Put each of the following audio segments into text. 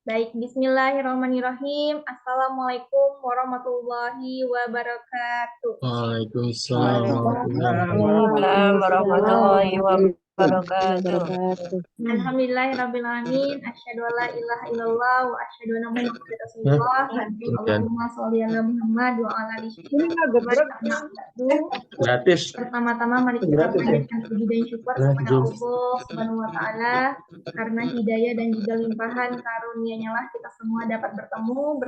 Baik, bismillahirrahmanirrahim. Assalamualaikum warahmatullahi wabarakatuh. Waalaikumsalam Waalaikumsalam warahmatullahi wabarakatuh. Alhamdulillahirrabbilalamin. Asyhadu an la ilaha illallah wa asyhadu anna Muhammadar Rasulullah. Allahumma sholli ala Muhammad wa ala ali Gratis. Pertama-tama mari kita panjatkan puji dan syukur kepada Allah Subhanahu wa taala karena hidayah dan juga limpahan karunia-Nya lah kita semua dapat bertemu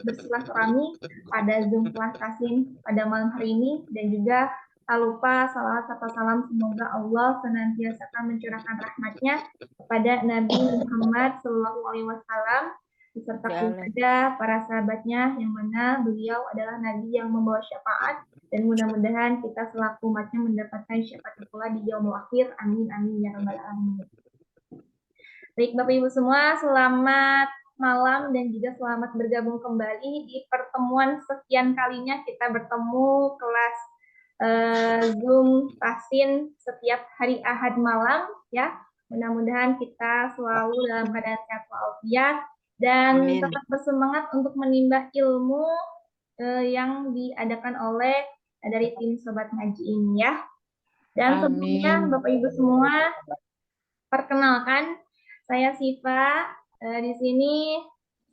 bersilaturahmi pada Zoom kelas Kasim pada malam hari ini, dan juga tak lupa salawat serta salam semoga Allah senantiasa akan mencurahkan rahmatnya kepada Nabi Muhammad SAW beserta kepada para sahabatnya, yang mana beliau adalah Nabi yang membawa syafaat, dan mudah-mudahan kita selaku umatnya mendapatkan syafaat pula di yaumul akhir. Amin amin ya rabbal alamin. Baik Bapak Ibu semua, selamat malam dan juga selamat bergabung kembali di pertemuan sekian kalinya kita bertemu kelas Zoom Tahsin setiap hari Ahad malam ya. Mudah-mudahan kita selalu dalam keadaan sehat walafiat dan tetap bersemangat untuk menimba ilmu yang diadakan oleh dari tim Sobat Ngaji ini ya. Dan tentunya Bapak Ibu semua, perkenalkan saya Siva. Di sini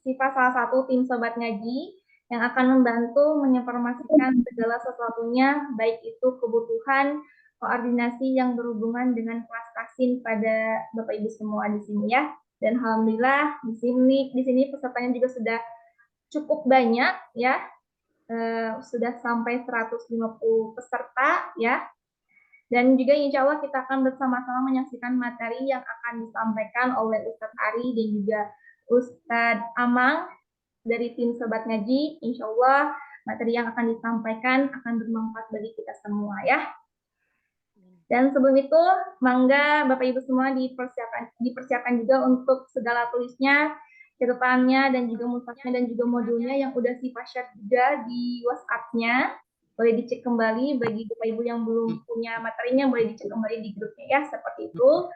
Siva salah satu tim Sobat Ngaji yang akan membantu menginformasikan segala sesuatunya, baik itu kebutuhan koordinasi yang berhubungan dengan kelas Tahsin pada Bapak Ibu semua di sini ya. Dan alhamdulillah di sini pesertanya juga sudah cukup banyak ya. Sudah sampai 150 peserta ya. Dan juga insya Allah kita akan bersama-sama menyaksikan materi yang akan disampaikan oleh Ustadz Ari dan juga Ustadz Amang dari tim Sobat Ngaji. Insya Allah materi yang akan disampaikan akan bermanfaat bagi kita semua ya. Dan sebelum itu, mangga Bapak Ibu semua dipersiapkan juga untuk segala tulisnya, catatannya, dan juga mushafnya dan juga modulnya yang udah Siva share juga di WhatsApp-nya. Boleh dicek kembali, bagi Bapak Ibu yang belum punya materinya boleh dicek kembali di grupnya ya, seperti itu.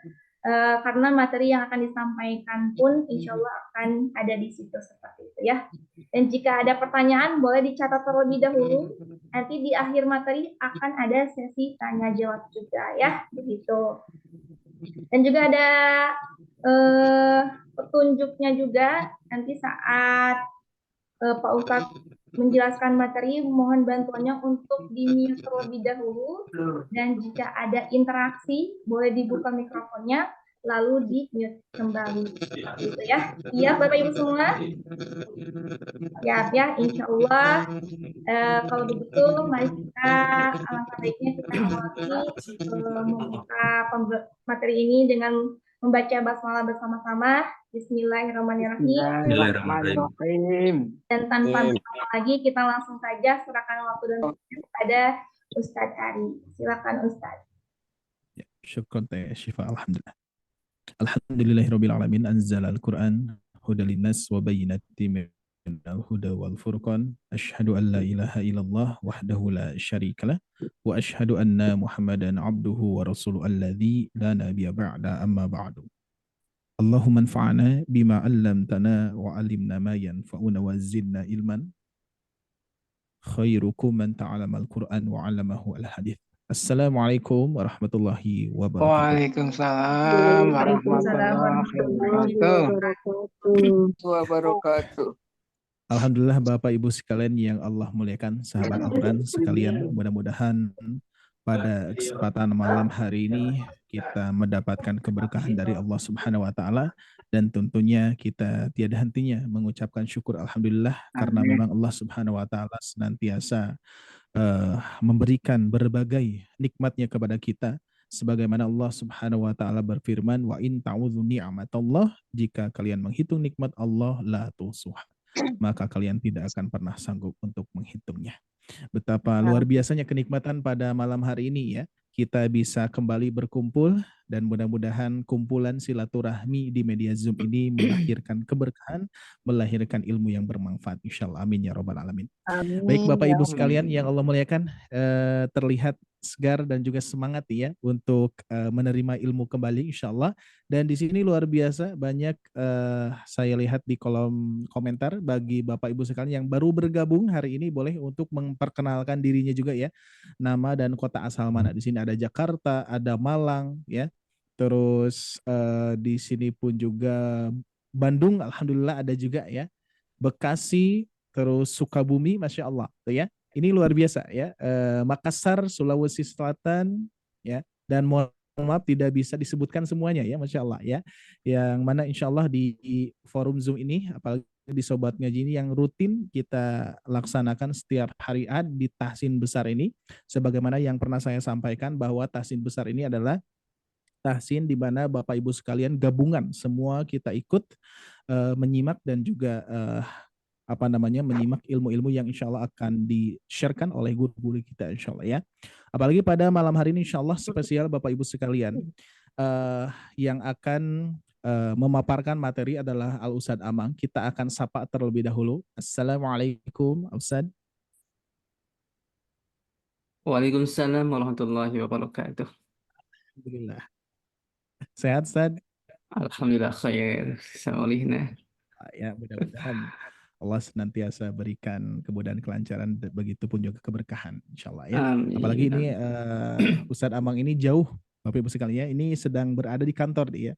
Karena materi yang akan disampaikan pun insya Allah akan ada di situ seperti itu ya. Dan jika ada pertanyaan boleh dicatat terlebih dahulu. Nanti di akhir materi akan ada sesi tanya jawab juga ya, begitu. Dan juga ada petunjuknya juga nanti saat Pak Ustadz menjelaskan materi, mohon bantuannya untuk di-mute terlebih dahulu, dan jika ada interaksi boleh dibuka mikrofonnya lalu di-mute kembali gitu ya. Iya Bapak Ibu semua? Ya, insya Allah. Kalau begitu mari kita alangkah baiknya kita membuka materi ini dengan membaca basmalah bersama-sama. Bismillahirrahmanirrahim. Dan tanpa berlama lagi kita langsung saja serahkan waktu dan kepada Ustadz Ari. Silakan Ustadz. Ya, syukur ya Syifa, alhamdulillah. Alhamdulillahirabbil alamin, anzalal Qur'an hudal linnas wa bayyinatin minal huda wal furqan. Asyhadu an la ilaha illallah wahdahu la syarikalah wa asyhadu anna Muhammadan abduhu wa rasuluhu alladzi la nabiyya ba'da, amma ba'du. Allahumma anfa'na bima 'allamtana wa 'allimna ma yanfa'una wa zidna ilman. Khairukum man ta'allama al-Qur'an wa 'allamahu al-hadits. Assalamualaikum warahmatullahi wabarakatuh. Waalaikumsalam warahmatullahi wabarakatuh. Alhamdulillah Bapak Ibu sekalian yang Allah muliakan, sahabat Al-Quran sekalian, mudah-mudahan pada kesempatan malam hari ini kita mendapatkan keberkahan dari Allah Subhanahu wa taala, dan tentunya kita tiada hentinya mengucapkan syukur alhamdulillah karena memang Allah Subhanahu wa taala senantiasa memberikan berbagai nikmatnya kepada kita, sebagaimana Allah Subhanahu wa taala berfirman, wa in ta'udzu ni'matallah, jika kalian menghitung nikmat Allah la tusuha, maka kalian tidak akan pernah sanggup untuk menghitungnya. Betapa luar biasanya kenikmatan pada malam hari ini ya. Kita bisa kembali berkumpul, dan mudah-mudahan kumpulan silaturahmi di media Zoom ini melahirkan keberkahan, melahirkan ilmu yang bermanfaat insyaallah. Amin ya rabbal alamin. Baik Bapak Ibu sekalian yang Allah muliakan, terlihat segar dan juga semangat ya untuk menerima ilmu kembali insya Allah. Dan di sini luar biasa banyak saya lihat di kolom komentar bagi Bapak Ibu sekalian yang baru bergabung hari ini boleh untuk memperkenalkan dirinya juga ya. Nama dan kota asal mana. Di sini ada Jakarta, ada Malang ya. Terus di sini pun juga Bandung, alhamdulillah ada juga ya. Bekasi, terus Sukabumi, masya Allah, tuh ya. Ini luar biasa ya. Makassar, Sulawesi Selatan, ya. Dan mohon maaf tidak bisa disebutkan semuanya ya, masya Allah ya. Yang mana insya Allah di forum Zoom ini, apalagi di Sobat Ngaji ini yang rutin kita laksanakan setiap hari Ahad di tahsin besar ini. Sebagaimana yang pernah saya sampaikan bahwa tahsin besar ini adalah tahsin di mana Bapak Ibu sekalian gabungan semua kita ikut menyimak dan juga menyimak ilmu-ilmu yang insya Allah akan di-sharekan oleh guru-guru kita insya Allah ya. Apalagi pada malam hari ini insya Allah spesial Bapak Ibu sekalian yang akan memaparkan materi adalah Al Ustadz Amang. Kita akan sapa terlebih dahulu. Assalamualaikum Ustadz. Waalaikumsalam warahmatullahi wabarakatuh. Alhamdulillah. Sehat Ustadz? Alhamdulillah khair. Saulihna. Ya, mudah-mudahan Allah senantiasa berikan kemudahan kelancaran, begitupun juga keberkahan insya Allah ya. Amin. Apalagi ini Ustadz Amang ini jauh Bapak Ibu sekalian ya, ini sedang berada di kantor dia.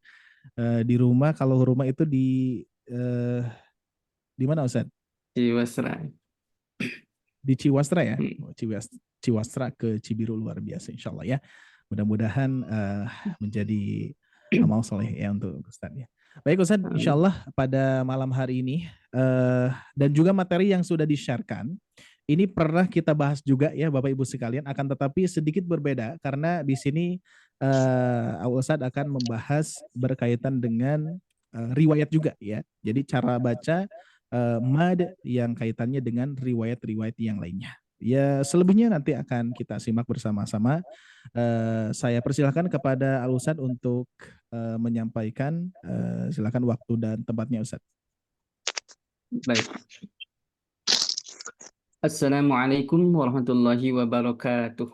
Di rumah, kalau rumah itu di mana Ustadz? Di Wasra. Di Ciwastra ya. Ciwastra ke Cibiru luar biasa insya Allah ya. Mudah-mudahan menjadi amal soleh ya untuk Ustadz ya. Baik Ustadz, insya Allah pada malam hari ini dan juga materi yang sudah di-sharekan ini pernah kita bahas juga ya Bapak Ibu sekalian, akan tetapi sedikit berbeda karena di sini Ustadz akan membahas berkaitan dengan riwayat juga ya. Jadi cara baca mad yang kaitannya dengan riwayat-riwayat yang lainnya. Ya selebihnya nanti akan kita simak bersama-sama. Saya persilahkan kepada Al Ustadz untuk menyampaikan. Silakan waktu dan tempatnya Ustadz. Baik. Assalamualaikum warahmatullahi wabarakatuh.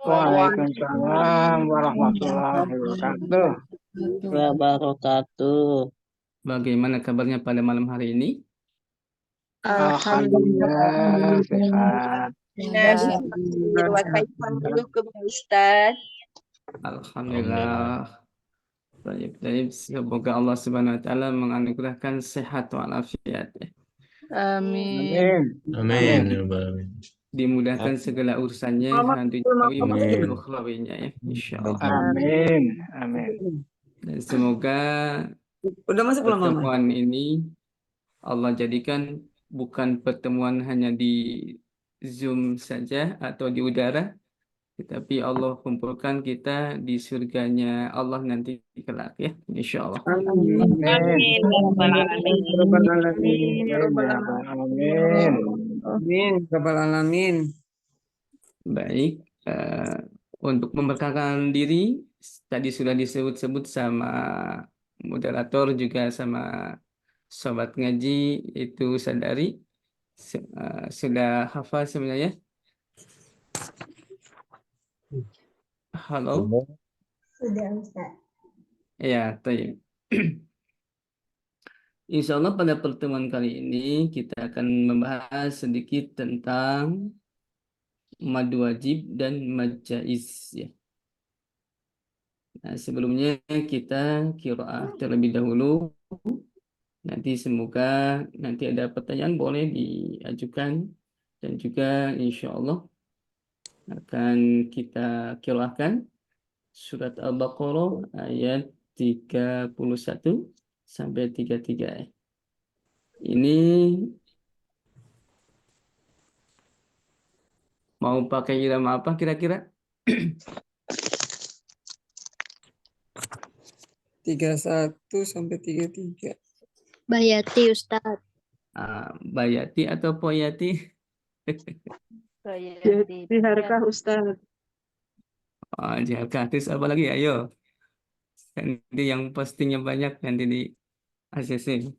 Waalaikumsalam warahmatullahi wabarakatuh. Bagaimana kabarnya pada malam hari ini? Alhamdulillah sehat. Alhamdulillah. Baik. Semoga Allah Subhanahu wa taala menganugerahkan sehat walafiat. Amin. Amin. Dimudahkan segala urusannya, duniawi maupun ukhrawinya ya, insyaallah. Amin. Amin. Dan semoga pertemuan ini Allah jadikan bukan pertemuan hanya di Zoom saja atau di udara, tetapi Allah kumpulkan kita di surganya Allah nanti kelak ya, insyaallah. Amin. Amin. Baik, untuk memberkakan diri tadi sudah disebut-sebut sama moderator juga sama sobat ngaji itu sadari sudah hafal sebenarnya. Halo. Sudah Ustaz. Ya, baik. Insya Allah pada pertemuan kali ini kita akan membahas sedikit tentang mad wajib dan mad jaiz ya. Nah, sebelumnya kita qiraah terlebih dahulu. Nanti semoga nanti ada pertanyaan boleh diajukan dan juga insya Allah akan kita qiraahkan surat Al-Baqarah ayat 31 sampai 33. Ini mau pakai irama apa kira-kira? 31 sampai 33. Bayati Ustaz. Bayati atau Poyati? Bayati. Harkah Ustaz. Di Harkatis apa lagi? Ayo. Nanti yang postingnya banyak nanti di ACC.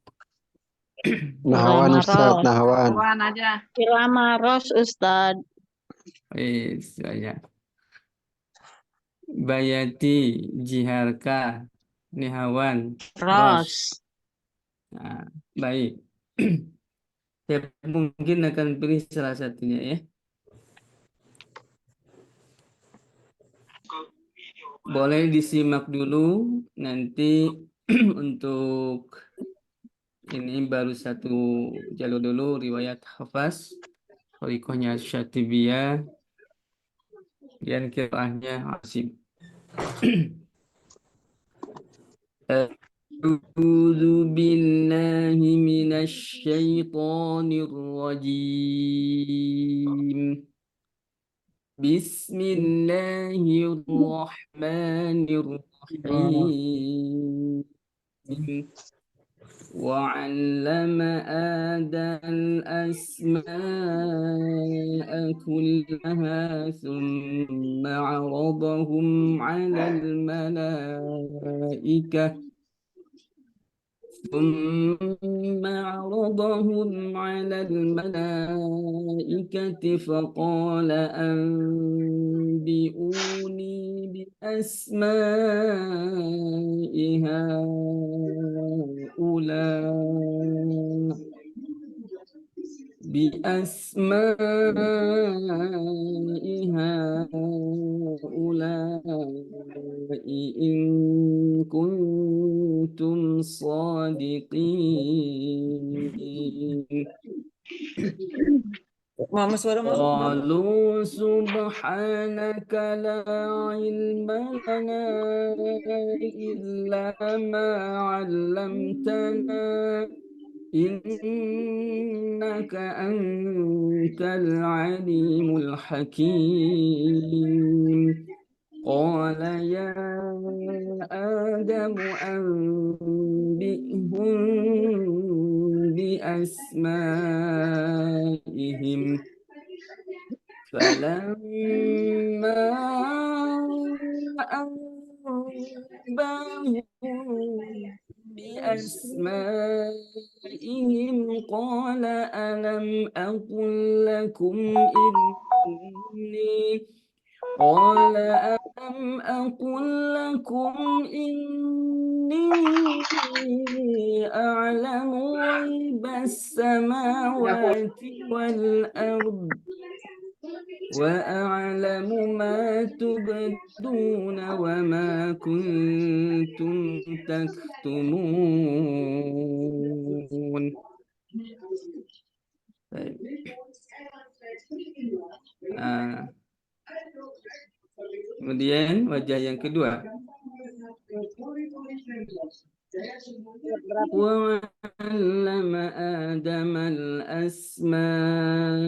Nahwan Ustaz, Nahwan. Wan aja. Irama Ros Ustaz. Banyak. Bayati, Jiharka, Nihawan, Ros. Nah, baik. Saya mungkin akan pilih salah satunya ya. Boleh disimak dulu nanti untuk ini baru satu jalur dulu riwayat Hafaz, Thariqahnya Syatibiyah, dan qiraahnya Asim. A'udzu billahi minasy syaithanir rajim. Bismillahirrahmanirrahim. وعلم آدم الأسماء كلها ثم عرضهم على الملائكة فقال أنبئوني بأسماء هؤلاء إن كنتم صادقين. قالوا سبحانك لا علم لنا إلا ما علمتنا إنك أنت العليم الحكيم. قال يا آدم أنبئهم بأسمائهم فلما أنبأهم بأسمائهم قال ألم أقل لكم إني أعلم غيب السماوات والأرض وأعلم ما تبدون وما كنتم تكتمون. Kemudian wajah yang kedua. وَعَلَّمَ آدَمَ الْأَسْمَاءَ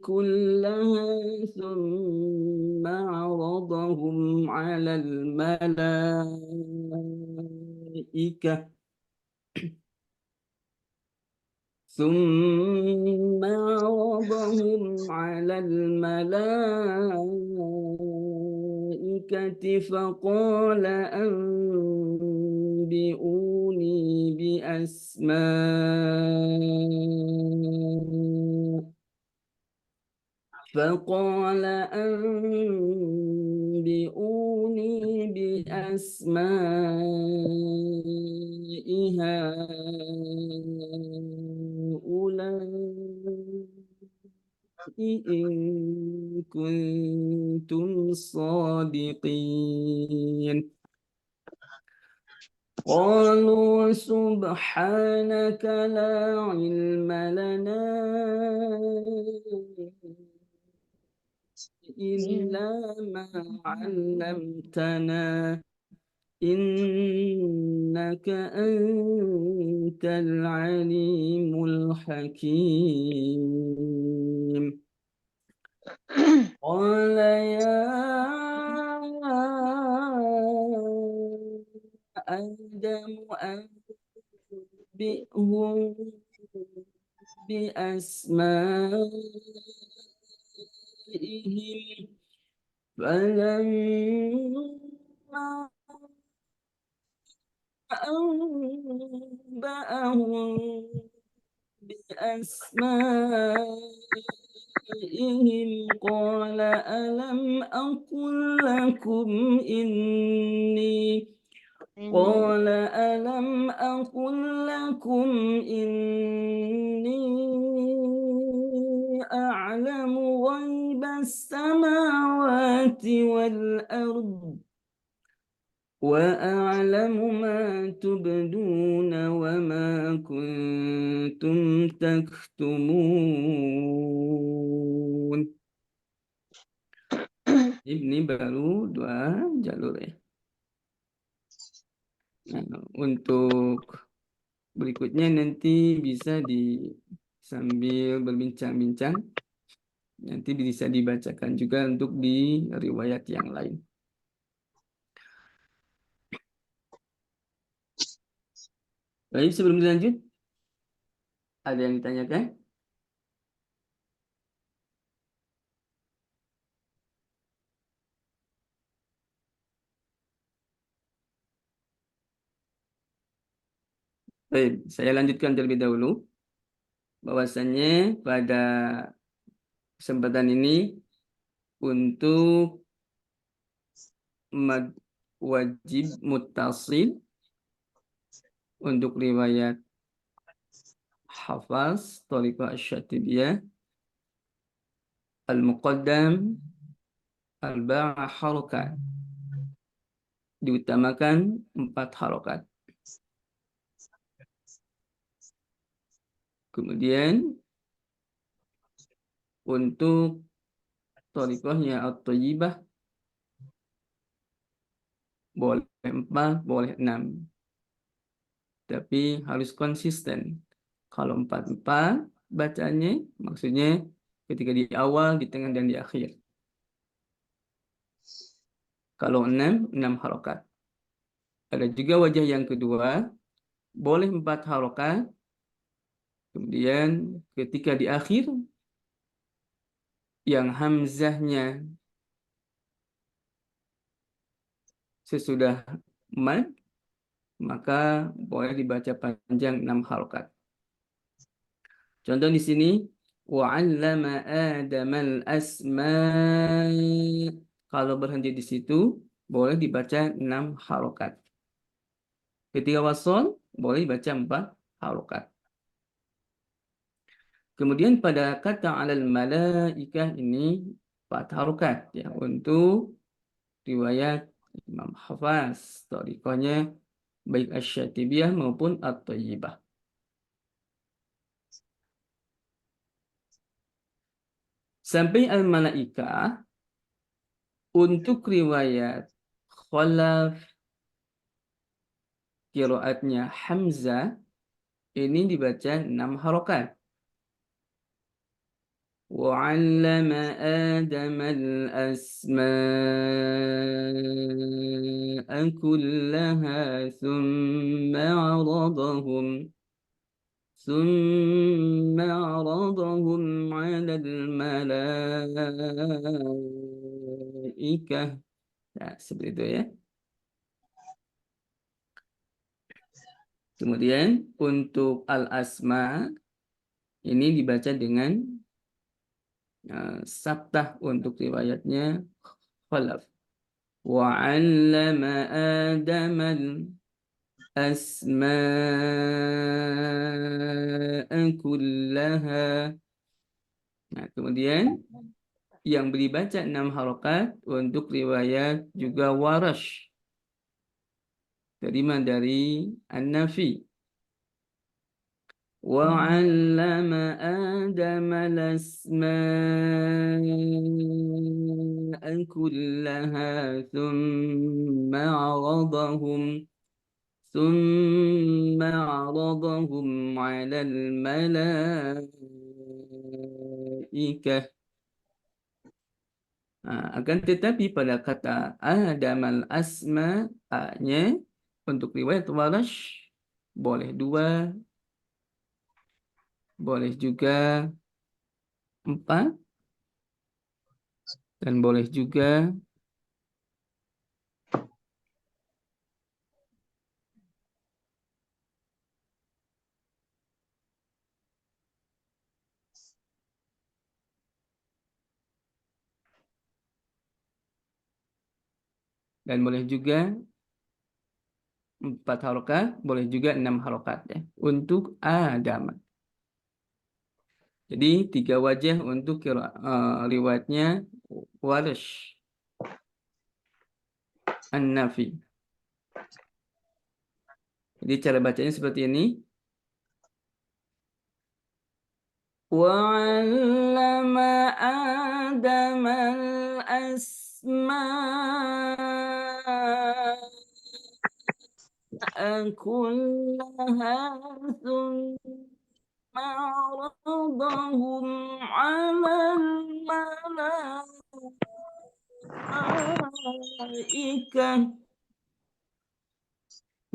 كُلَّهَا ثُمَّ عَرَضَهُمْ عَلَى الْمَلَائِكَةِ فقال أنبئوني بأسماء هؤلاء إن كنتم صادقين. قالوا سبحانك لا علم لنا إلا ما علمتنا إنك أنت العليم الحكيم. قال يا آدم أنبئهم بأسمائهم فلما أنبأهم بأسمائهم قال ألم أقل لكم إني قال ألم أقل لكم إني أعلم غيب السماوات والأرض وأعلم ما تبدون وما كنتم تكتمون. Ini baru 2 jalur ya. Nah, untuk berikutnya nanti bisa sambil berbincang-bincang, nanti bisa dibacakan juga untuk di riwayat yang lain. Baik, sebelum dilanjut, ada yang ditanyakan? Baik, saya lanjutkan terlebih dahulu. Bahwasannya pada kesempatan ini untuk wajib muttasil untuk riwayat Hafaz, Thariqah Asy-Syatibiyah, Al-Muqaddam, Arba'a harokat. Diutamakan 4 harokat. Kemudian untuk Thariqahnya At-Thayyibah boleh 4, boleh 6. Tapi harus konsisten. Kalau 4-4 bacanya, maksudnya ketika di awal, di tengah, dan di akhir. Kalau 6 harokat. Ada juga wajah yang kedua, boleh 4 harokat. Kemudian ketika di akhir, yang hamzahnya sesudah mad, maka boleh dibaca panjang 6 harokat. Contoh di sini, wa'allama Adamal asma'. Kalau berhenti di situ, boleh dibaca 6 harokat. Ketika wasol, boleh dibaca 4 harokat. Kemudian pada kata alal malaikah ini 4 harokat ya, untuk riwayat Imam Hafaz, thariqahnya baik Asy-Syatibiyah maupun At-Thayyibah. Sampai al-malaikah untuk riwayat Khalaf, qiraatnya Hamzah, ini dibaca 6 harokat. وعلم آدم الأسماء كلها ثم عرضهم على الملائكة. Nah, seperti itu ya. Kemudian untuk al-asma ini dibaca dengan sabtah untuk riwayatnya Khalaf. Wa'allama Adamal asma'a kullaha. Nah, kemudian yang dibaca 6 harokat untuk riwayat juga Warash, terima dari An-Nafi. وعلم آدم الأسماء كلها ثم عرضهم على الملائكة. Akan tetapi pada kata Adamal asma, A-nya untuk riwayat Warash boleh 2, boleh juga 4, dan boleh juga Dan boleh juga 4 harokat, boleh juga 6 harokat ya. Untuk Adam. Jadi 3 wajah untuk riwayatnya Warsh An-Nafi. Jadi cara bacanya seperti ini. وَعَلَّمَ آدَمَ الْأَسْمَاءَ كُلَّهَا ثُمَّ عَرَضَهُمْ عَلَى الْمَلَائِكَةِ.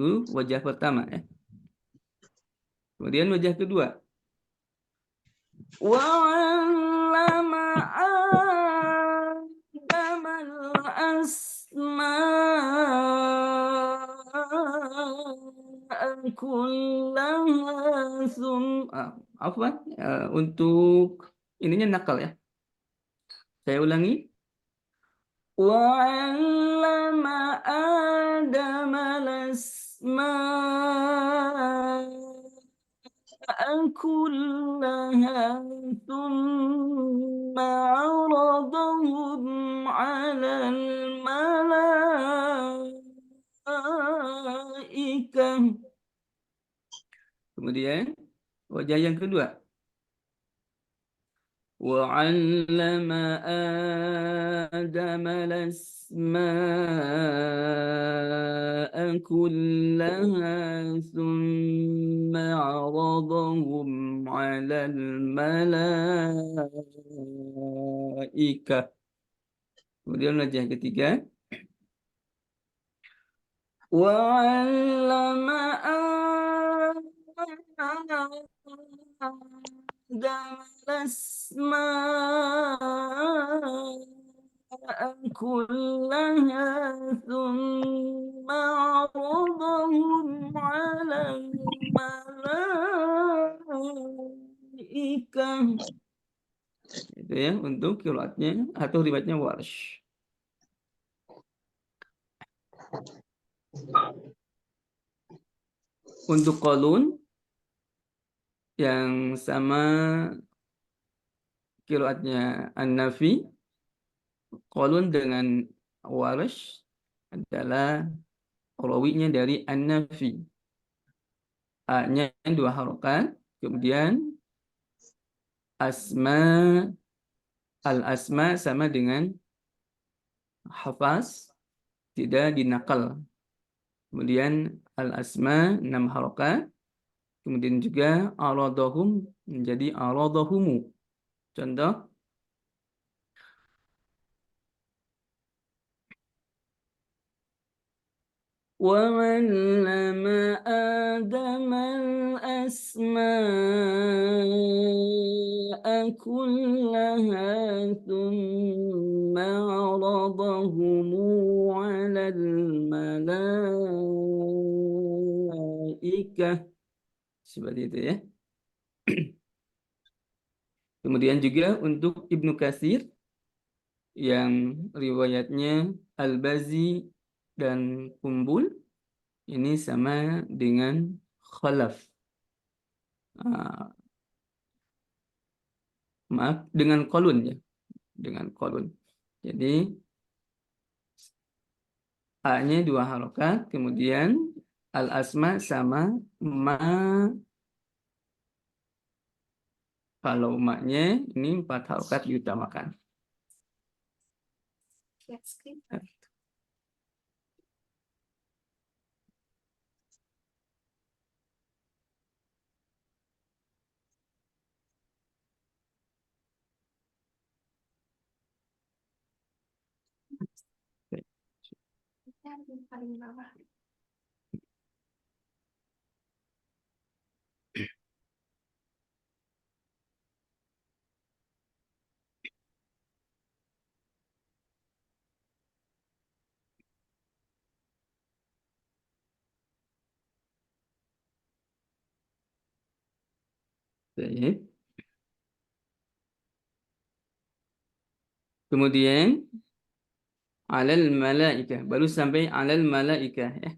Itu wajah pertama ya. Kemudian wajah kedua. وَعَلَّمَ آدَمَ الْأَسْمَاءَ كُلَّهَا untuk ininya nakal ya. Saya ulangi. وَعَلَّمَ آدَمَ الْأَسْمَاءَ كُلَّهَا ثُمَّ عَرَضَهُمْ عَلَى الْمَلَائِكَةِ. Kemudian wajah yang kedua. وَعَلَّمَ آدَمَ الْأَسْمَاءَ كُلَّهَا ثُمَّ عَرَضَهُمْ عَلَى الْمَلَائِكَةِ. Kemudian wajah ketiga. وَعَلَّمَ آدَمَ الْأَسْمَاءَ كُلَّهَا ثُمَّ عَرَضَهُمْ عَلَى الْمَلَائِكَةِ. Itu ya untuk qiraatnya atau riwayatnya Warsh. Untuk Qalun yang sama qiraatnya An-Nafi, Qalun dengan Warsh adalah rawinya dari An-Nafi. A-nya 2 harokat, kemudian al-asma sama dengan hafaz, tidak dinakal. Kemudian al-asma 6 harokat, kemudian juga aradahum menjadi aradahumu. Contoh. وَعَلَّمَ آدَمَ الْأَسْمَاءَ كُلَّهَا ثُمَّ عَرَضَهُمْ عَلَى الْمَلَائِكَةِ. Seperti itu ya. Kemudian juga untuk Ibnu Katsir yang riwayatnya Al-Bazi dan Kumbul ini sama dengan Khalaf. Maaf, dengan Qalun ya. Dengan Qalun. Jadi A-nya 2 harokat, kemudian al-asma sama ma. Kalau ma-nya ini 4 harokat diutamakan. Baik. Kemudian Alal malaikah. Baru sampai alal malaikah ya.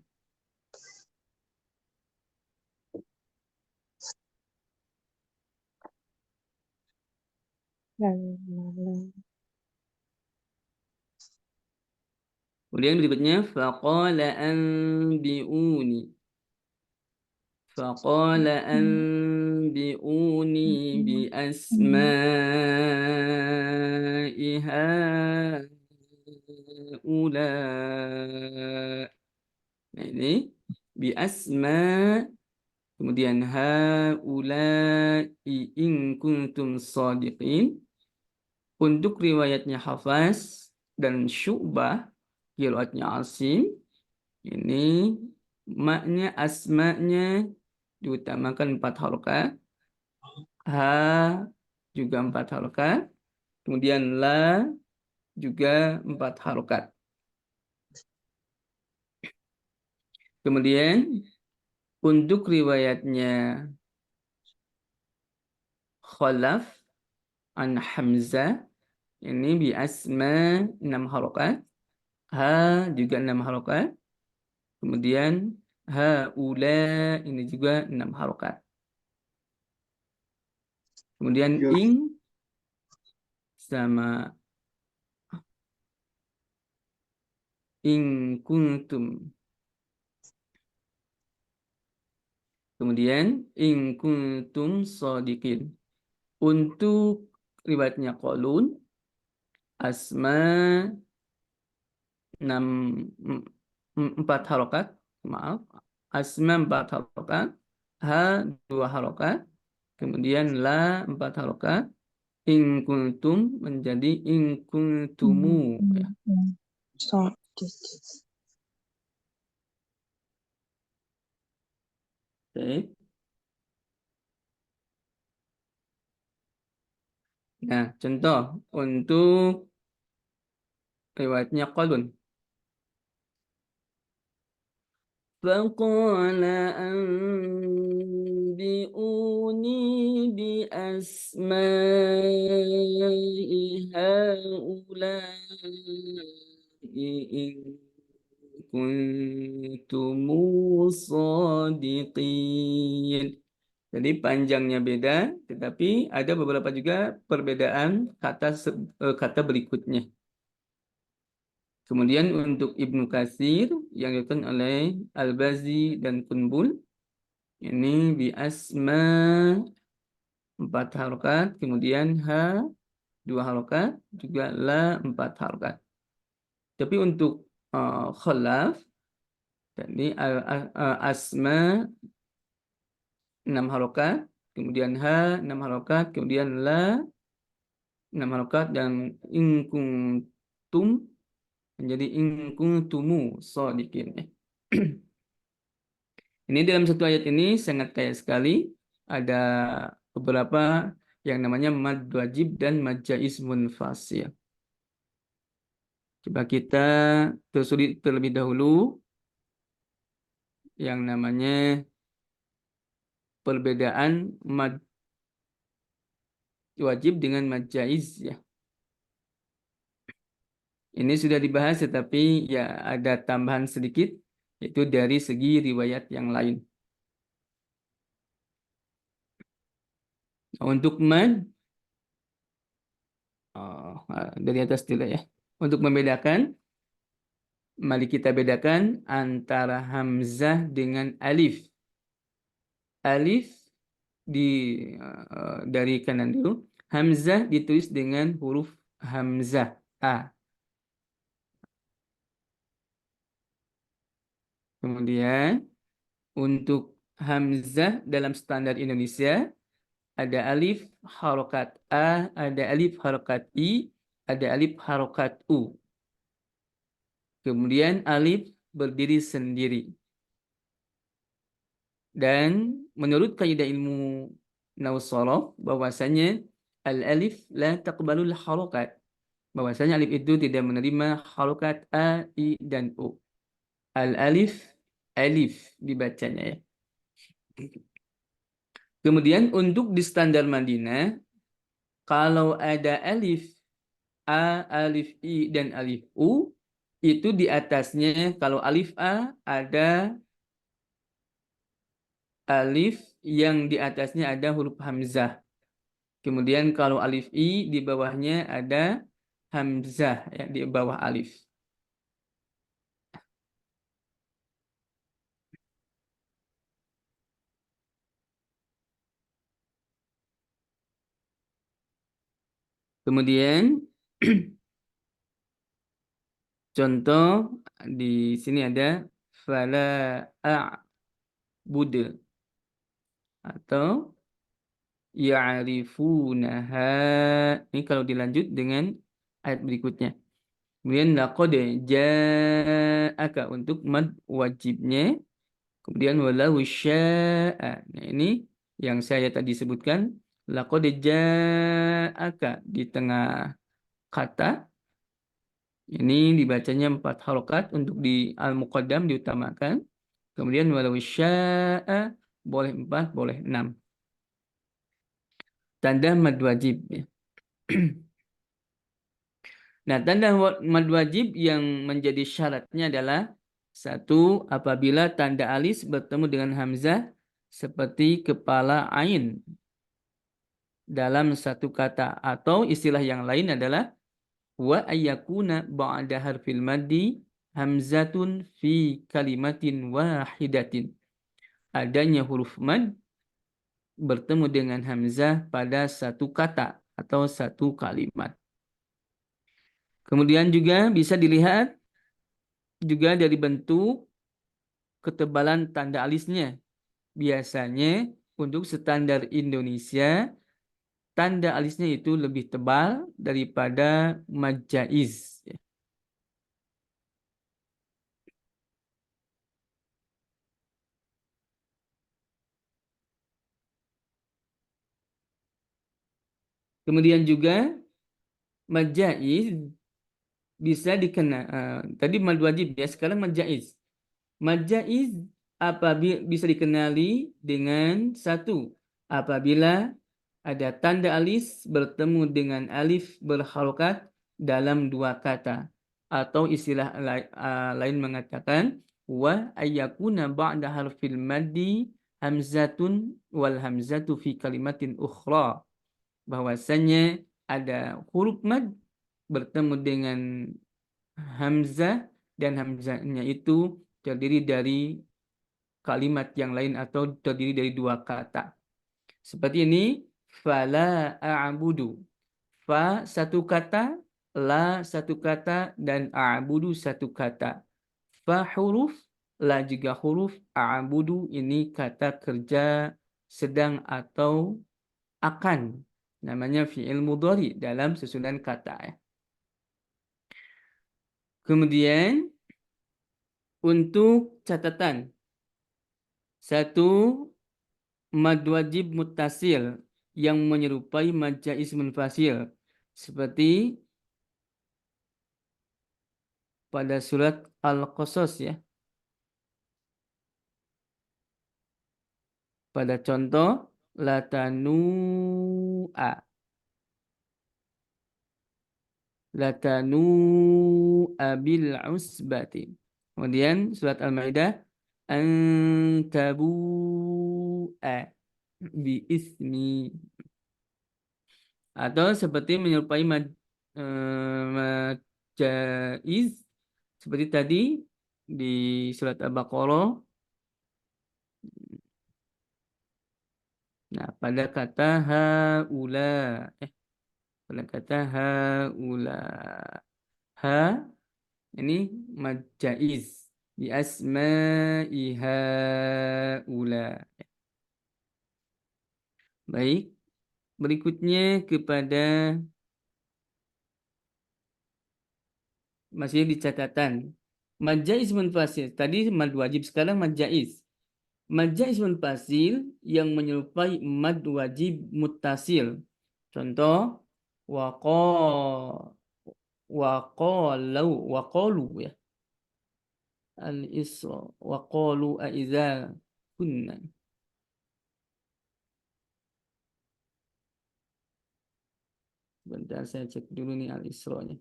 Kemudian berikutnya faqala anbi'uni. Faqala anbi'uni bi asma'i haula. Nah, ini bi asma, kemudian haula'i in kuntum shadiqin. Untuk riwayatnya Hafaz dan Syu'bah, qiraatnya Asim, ini maknya asma'nya diutamakan 4 harokat, ha juga 4 harokat, kemudian la juga 4 harokat. Kemudian untuk riwayatnya Khalaf an Hamzah, ini bi asma 6 harokat, ha juga 6 harokat, kemudian haula ini juga 6 harokat. Kemudian ing sama in kuntum. Kemudian in kuntum shadiqin. Untuk riwayatnya Qalun, asma 4 harokat, maaf, asma 4 harokat, ha 2 harokat, kemudian la 4 harokat, in kuntum menjadi in kuntumu ya. Oke. Nah, contoh untuk riwayatnya Qalun. فقال أنبئوني بأسماء هؤلاء إن كنتم صادقين. Jadi panjangnya beda, tetapi ada beberapa juga perbedaan kata berikutnya. Kemudian untuk Ibnu Katsir yang dikatakan oleh Al-Bazi dan Qunbul, ini bi asma 4 harokat, kemudian ha 2 harokat, juga la 4 harokat. Tapi untuk Khalaf, tadi asma 6 harokat, kemudian ha 6 harokat, kemudian la 6 harokat, dan in kuntum menjadi in kuntumu shadiqin. Ini dalam satu ayat ini sangat kaya sekali. Ada beberapa yang namanya mad wajib dan mad jaiz munfasil. Coba kita telusuri terlebih dahulu yang namanya perbedaan mad wajib dengan mad jaiz ya. Ini sudah dibahas, tetapi ya ada tambahan sedikit, yaitu dari segi riwayat yang lain. Untuk mad, dari atas dulu ya. Untuk membedakan, mari kita bedakan antara hamzah dengan alif. Alif dari kanan dulu. Hamzah ditulis dengan huruf hamzah A. Kemudian untuk hamzah dalam standar Indonesia ada alif harokat A, ada alif harokat I, ada alif harokat U. Kemudian alif berdiri sendiri. Dan menurut kaidah ilmu nahwu shorof, bahwasanya al-alif la taqbalul harokat. Bahwasanya alif itu tidak menerima harokat A, I, dan U. Al-alif, alif dibacanya ya. Kemudian untuk di standar Madinah, kalau ada alif A, alif I, dan alif U, itu di atasnya kalau alif A ada alif yang di atasnya ada huruf hamzah. Kemudian kalau alif I di bawahnya ada hamzah ya, di bawah alif. Kemudian contoh di sini ada fala a'budu atau ya'rifunaha. Ini kalau dilanjut dengan ayat berikutnya. Kemudian laqad ja'aka untuk mad wajibnya. Kemudian walau sya'a. Nah, ini yang saya tadi sebutkan laqad ja'aka di tengah kata. Ini dibacanya 4 harokat untuk di al-muqaddam diutamakan. Kemudian walau sya'a boleh 4, boleh 6. Tanda mad wajib. Nah, tanda mad wajib yang menjadi syaratnya adalah satu, apabila tanda alis bertemu dengan hamzah seperti kepala ain dalam satu kata, atau istilah yang lain adalah wa ayyakuna ba'da harfil maddi hamzatun fi kalimatin wahidatin. Adanya huruf mad bertemu dengan hamzah pada satu kata atau satu kalimat. Kemudian juga bisa dilihat juga dari bentuk ketebalan tanda alisnya. Biasanya untuk standar Indonesia, tanda alisnya itu lebih tebal daripada mad jaiz. Kemudian juga mad jaiz bisa tadi mad wajib ya, sekarang mad jaiz. Mad jaiz apabila bisa dikenali dengan satu, apabila ada tanda alis bertemu dengan alif berharokat dalam dua kata, atau istilah lain mengatakan wa ayyakuna ba'da harfil maddi hamzatun wal hamzatu fi kalimatin ukhra, bahwasanya ada huruf mad bertemu dengan hamzah dan hamzahnya itu terdiri dari kalimat yang lain atau terdiri dari dua kata. Seperti ini, fala a'budu. Fa satu kata, la satu kata, dan a'budu satu kata. Fa huruf, la juga huruf, a'budu ini kata kerja sedang atau akan. Namanya fi'il mudhari dalam susunan kata. Kemudian untuk catatan, satu, mad wajib muttasil yang menyerupai mad jaiz munfasil seperti pada surat Al-Qasas ya. Pada contoh latanu'a bil usbati. Kemudian surat Al-Maidah antabu'a bi ismi, atau seperti menyerupai mad jaiz seperti tadi di surat Al-Baqarah. Nah, pada kata haula, pada kata haula, ha ini mad jaiz bi asma'i haula. Baik, berikutnya kepada masih di catatan mad jaiz munfasil. Tadi mad wajib, sekarang mad jaiz. Mad jaiz munfasil yang menyerupai mad wajib muttasil. Contoh waqalu ya. Al-Isra waqalu aiza kunna. Bentar saya cek dulu nih Al-Isra-nya.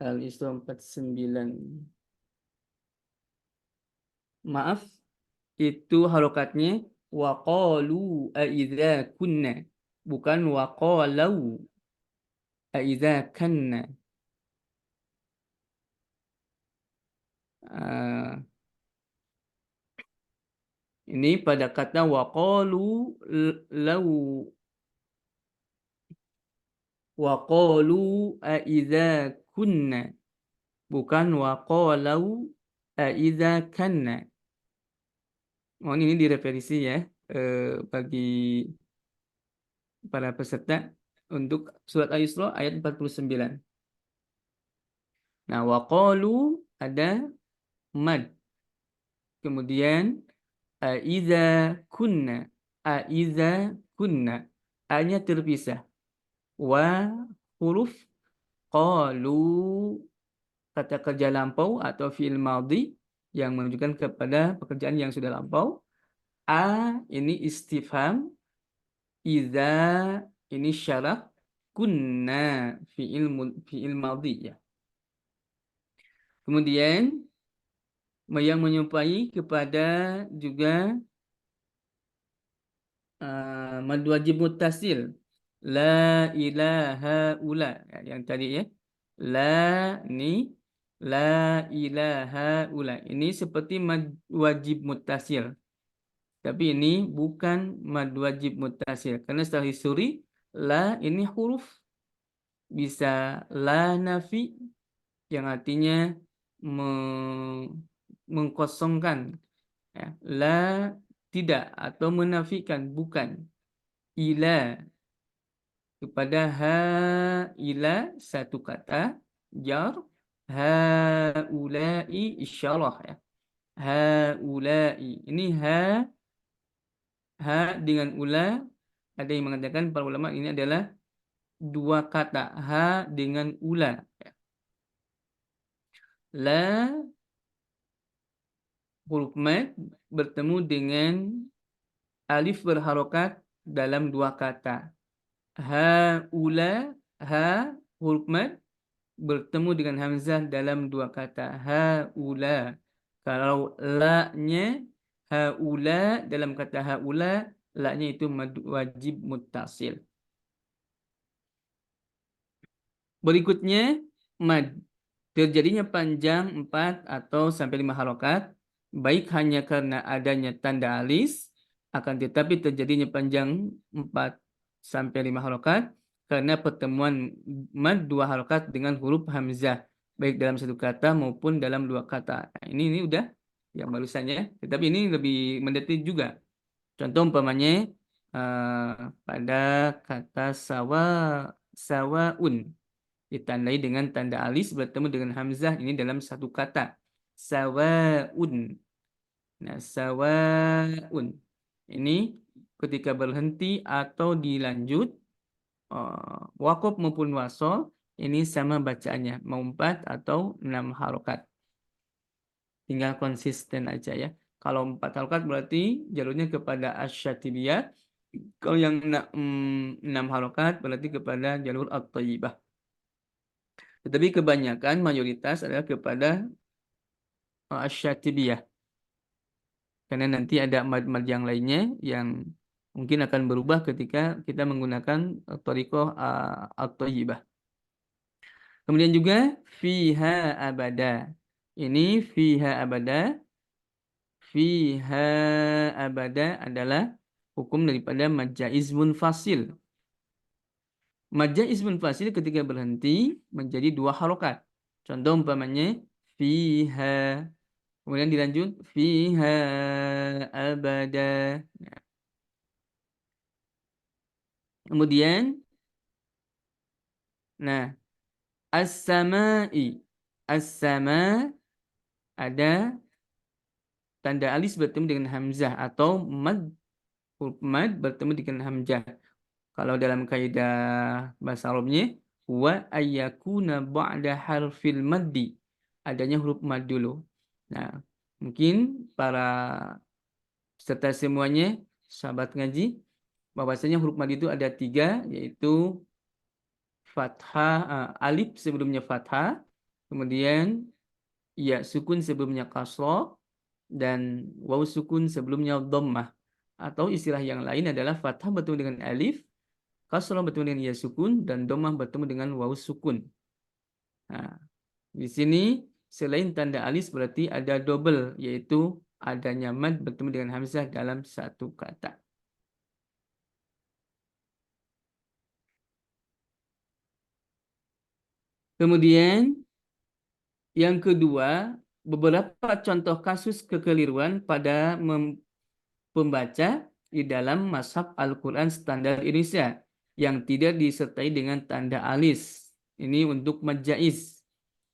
Al-Isra 49. Maaf, itu harokatnya waqalu aidza kunna, bukan waqalau aidza kanna. Ini pada kata waqalu lau, waqalu aidza kunna, bukan waqalau aidza kanna. Mohon ini direvisi ya, bagi para peserta untuk surat Al-Isra ayat 49. Nah, waqalu ada mad. Kemudian aiza kunna, aiza kunna, a-nya terpisah. Wa huruf qalu, kata kerja lampau atau fi'il madhi yang menunjukkan kepada pekerjaan yang sudah lampau. A ini istifham, iza ini syarat, kunna fi'il madhi ya. Kemudian yang menyerupai kepada juga mad wajib muttasil, la ilaha ula, yang tadi ya, la ni la ilaha ula, ini seperti mad wajib muttasil, tapi ini bukan mad wajib muttasil karena setelah histori la ini huruf, bisa la nafi yang artinya mengkosongkan ya, la tidak atau menafikan, bukan. Ila kepada ha, ila satu kata jar, haulai isyarah ya, haulai ini ha dengan ula, ada yang mengatakan para ulama ini adalah dua kata, ha dengan ula ya. La huruf mad bertemu dengan alif berharokat dalam dua kata. Ha-ula, ha huruf mad bertemu dengan hamzah dalam dua kata. Ha-ula. Kalau la-nya ha-ula dalam kata ha-ula, la-nya itu wajib muttasil. Berikutnya mad. Terjadinya panjang 4 atau sampai 5 harokat, baik hanya karena adanya tanda alis, akan tetapi terjadinya panjang 4 sampai 5 harokat karena pertemuan mad 2 harokat dengan huruf hamzah, baik dalam satu kata maupun dalam 2 kata. Nah, ini udah yang barusannya, tetapi ini lebih mendetil juga. Contoh umpamanya pada kata sawaun, ditandai dengan tanda alis bertemu dengan hamzah, ini dalam satu kata, sawaun. Nah, sawaun ini ketika berhenti atau dilanjut, waqaf maupun wasol, ini sama bacaannya, mau 4 atau 6 harokat. Tinggal konsisten aja ya. Kalau 4 harokat berarti jalurnya kepada asy-syatibiyah. Kalau yang 6 harokat berarti kepada jalur at-thayyibah. Tetapi kebanyakan mayoritas adalah kepada asy-syatibiyah. Karena nanti ada mad-mad yang lainnya yang mungkin akan berubah ketika kita menggunakan thariqah at-thayyibah. Kemudian juga fiha abada. Ini fiha abada adalah hukum daripada mad jaiz munfasil. Mad jaiz munfasil ketika berhenti menjadi 2 harokat. Contoh umpamanya fiha, kemudian dilanjut fiha abada. Kemudian as-sama'i, as-sama ada tanda alis bertemu dengan hamzah atau huruf mad bertemu dengan hamzah. Kalau dalam kaidah bahasa Arabnya, wa ayyakuna ba'da harfil maddi, adanya huruf mad dulu. Nah, mungkin para peserta semuanya, sahabat ngaji, bahwasanya huruf mad itu ada 3, yaitu fathah, alif sebelumnya fathah, Kemudian ya sukun sebelumnya kasroh dan waw sukun sebelumnya dhammah. Atau istilah yang lain adalah fathah bertemu dengan alif, kasroh bertemu dengan ya sukun, dan dhammah bertemu dengan waw sukun. Nah, di sini selain tanda alis berarti ada double, yaitu adanya mad bertemu dengan hamzah dalam satu kata. Kemudian yang kedua, beberapa contoh kasus kekeliruan pada pembaca di dalam mazhab Al-Quran Standar Indonesia yang tidak disertai dengan tanda alis. Ini untuk mad jaiz.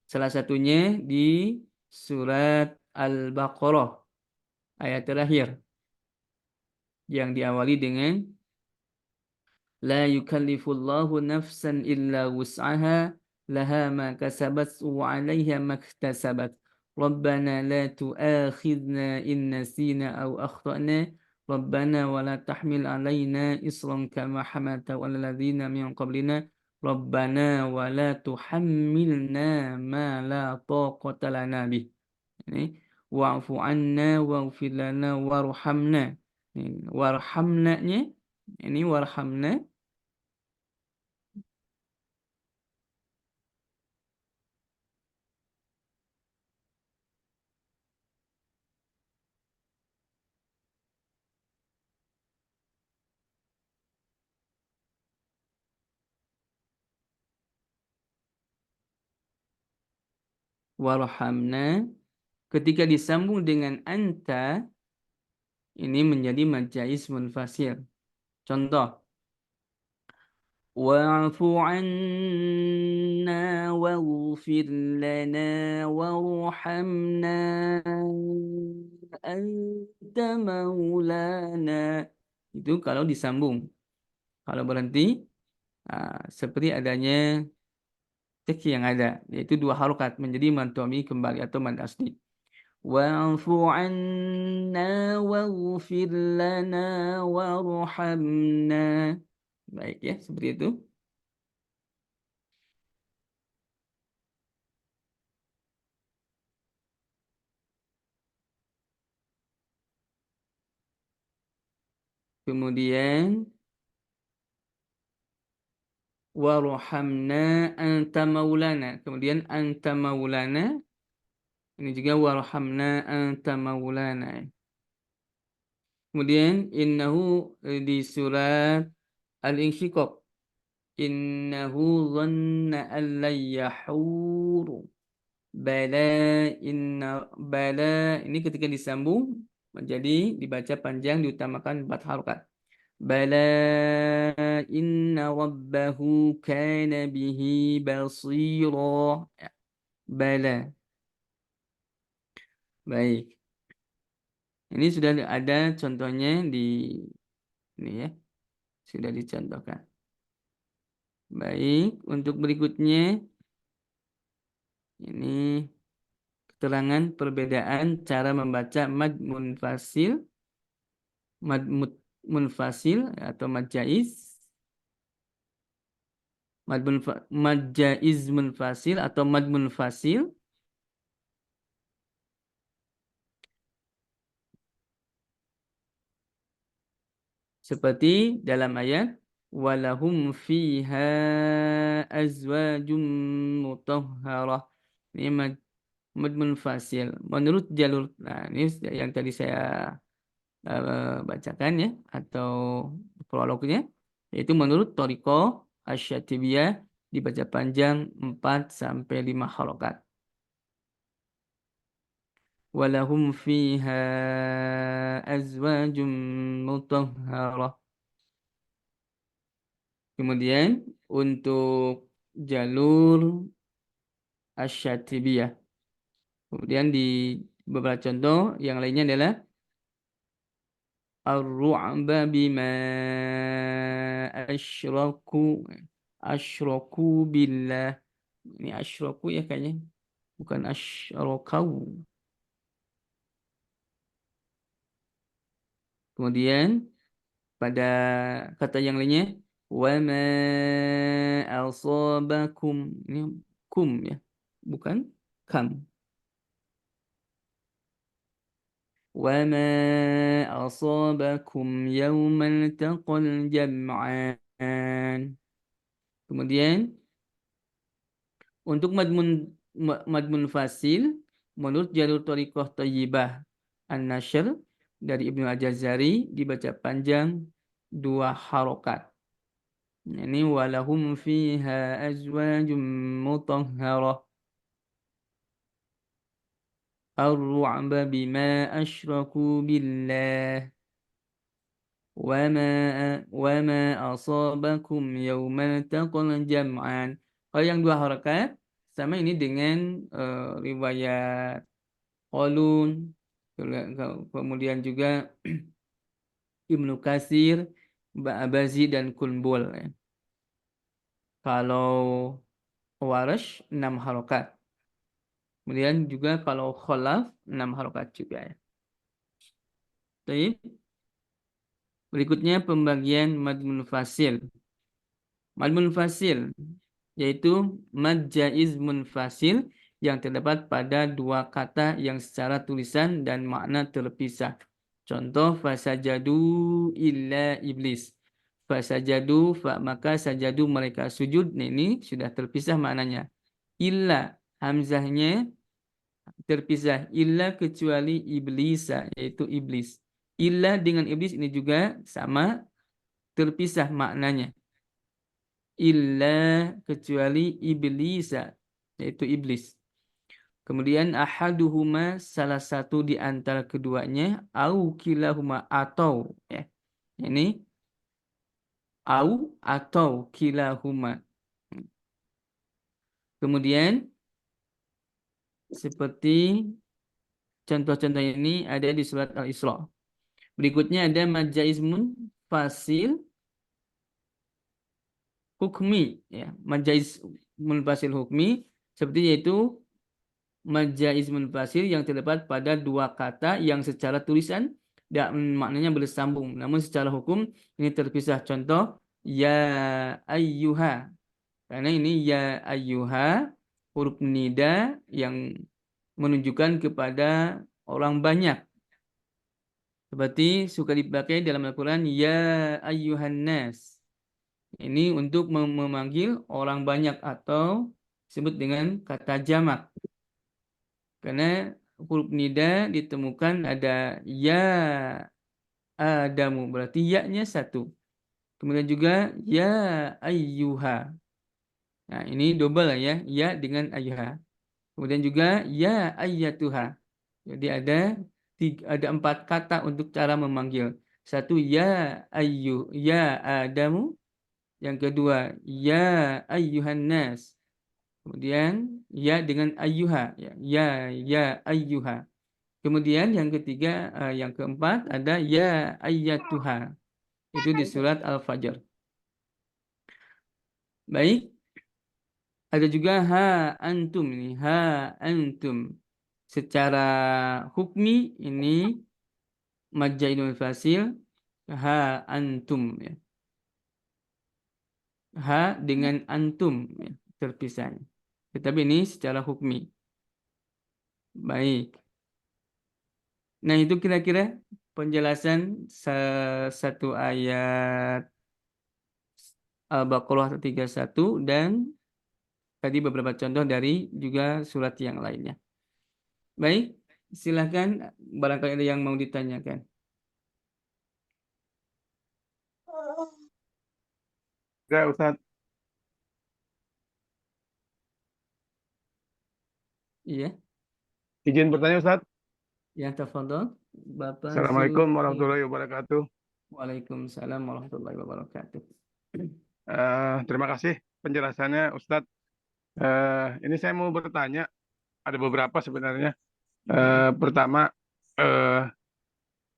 Salah satunya di surat Al-Baqarah ayat terakhir yang diawali dengan La yukallifullahu nafsan illa wus'aha laha ma kasabat wa 'alaiha maktasabat. Rabbana la tu'akhidna in nasina aw akhtana. Rabbana wa la tahmil 'alaina isran kama hamaltahu 'alal ladzina min qablina. Rabbana wa la tuhammilna ma la taqata lana bih. Ini wa'fu 'anna waghfir lana warhamna. Ini warhamna-nya ini warhamna warhamna ketika disambung dengan anta ini menjadi mad jaiz munfasil. Contoh wa'fu 'anna waghfir lana warhamna anta maulana. Itu kalau disambung. Kalau berhenti seperti adanya teks yang ada, yaitu dua harokat menjadi mad dhamir kembali atau mad asli. Wa'fu 'anna waghfir lana warhamna. Baik ya, seperti itu. Kemudian warhamna anta maulana. Kemudian anta maulana. Ini juga warhamna anta maulana. Kemudian innahu di surat Al-Insyiqaq. Innahu dhanna an lan yahur. Bala ini ketika disambung menjadi dibaca panjang diutamakan 4 harokat. Bala inna rabbahu kana bihi basira. Bala. Baik. Ini sudah ada contohnya di ini ya. Sudah dicontohkan. Baik, untuk berikutnya ini keterangan perbedaan cara membaca mad munfasil, mad munfasil atau mad jaiz, mad jaiz munfasil atau mad munfasil. Seperti dalam ayat walahum fiha azwajum mutahharah. Ini mad munfasil menurut jalur. Nah, ini yang tadi saya bacakan ya, atau prolognya, yaitu menurut Thariqah Asy-Syatibiyah dibaca panjang 4 sampai 5 harokat. Walahum fiha azwajum mutahharah. Kemudian untuk jalur Asy-Syatibiyah. Kemudian di beberapa contoh yang lainnya adalah ar-ru'ba bima asyraku billah. Ini asyraku ya kayaknya, bukan asyrakau. Kemudian pada kata yang lainnya wa ma asabakum, ini kum ya. bukan kam. Wa ma asabakum yawmal taqal jam'an. Kemudian untuk madmun fasil menurut jalur thariqah thayyibah an-nashr dari Ibnu Al-Jazari dibaca panjang 2 harokat. Ini walahum fiha azwajum mutahharah ar-ru'ba bima asyraku billah wama asabakum yawmal taqal jam'an. Kalau yang 2 harakat sama ini dengan riwayat Qalun, kemudian juga Ibnu Katsir, Ba'abazi dan Kulbul. Ya. Kalau Warash 6 harokat. Kemudian juga kalau Khalaf 6 harokat juga. Ya. Baik. Berikutnya pembagian mad munfasil. Mad munfasil yaitu mad jaiz munfasil yang terdapat pada 2 kata yang secara tulisan dan makna terpisah. Contoh fasajadu illa iblis. Fasajadu maka sajadu mereka sujud. Ini sudah terpisah maknanya. Illa hamzahnya terpisah. Illa kecuali iblisa yaitu iblis. Illa dengan iblis ini juga sama terpisah maknanya. Illa kecuali iblisa yaitu iblis. Kemudian ahaduhuma salah satu di antara keduanya au kilahuma atau ya. Ini au atau kilahuma. Kemudian seperti contoh-contoh ini ada di surat Al-Isra. Berikutnya ada majaizmun fasil hukmi ya. Majaizmun fasil hukmi seperti yaitu majaiz munfasil yang terdapat pada 2 kata yang secara tulisan dan maknanya bersambung, namun secara hukum ini terpisah. Contoh ya ayyuha, karena ini ya ayyuha huruf nida yang menunjukkan kepada orang banyak, seperti suka dipakai dalam Al-Quran ya ayyuhan nas, ini untuk memanggil orang banyak atau disebut dengan kata jamak. Karena huruf nida ditemukan ada ya Adamu, berarti ya-nya 1. Kemudian juga ya ayyuha. Nah, ini double ya, ya dengan ayyuha. Kemudian juga ya ayyatuha. Jadi ada 4 kata untuk cara memanggil. 1 ya Adamu. Yang kedua ya ayyuhan nas. Kemudian ya dengan ayyuha, ya ayyuha. Kemudian yang ketiga, yang keempat ada ya ayyatuha. Itu di surat Al-Fajr. Baik. Ada juga ha antum ini, ha antum. Secara hukmi ini mad jaizul fasil ha antum ya. Ha dengan antum ya, terpisahnya. Tetapi ini secara hukmi. Baik. Nah, itu kira-kira penjelasan satu ayat Al-Baqarah 31 dan tadi beberapa contoh dari juga surat yang lainnya. Baik, silakan barangkali ada yang mau ditanyakan. Ya, Ustaz. Iya, Izin bertanya, Ustaz. ya tafadhol, Bapak Assalamualaikum Zulkifli. warahmatullahi wabarakatuh. Waalaikumsalam warahmatullahi wabarakatuh. Terima kasih penjelasannya, Ustaz. Ini saya mau bertanya, ada beberapa sebenarnya. Pertama,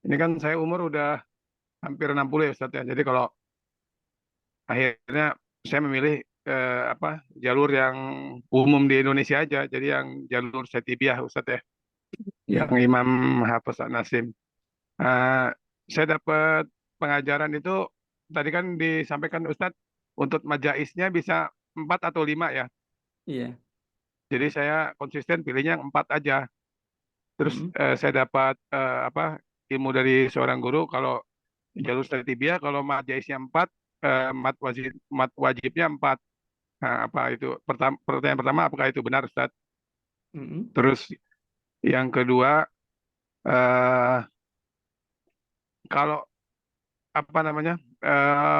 ini kan saya umur udah hampir 60 ya, Ustaz ya. Jadi kalau akhirnya saya memilih jalur yang umum di Indonesia aja, jadi yang jalur Setibiah, Ustaz ya. Ya. Yang Imam Hafiz An-Nasim. Saya dapat pengajaran itu tadi kan disampaikan Ustadz untuk majaisnya bisa 4 atau 5 ya. Iya. Jadi saya konsisten pilihnya yang 4 aja. Terus saya dapat ilmu dari seorang guru kalau jalur statibia kalau mat jaisnya 4, mat wajibnya 4. Nah, apa itu? Pertanyaan pertama, apakah itu benar, Ustaz? Terus yang kedua, eh, kalau apa namanya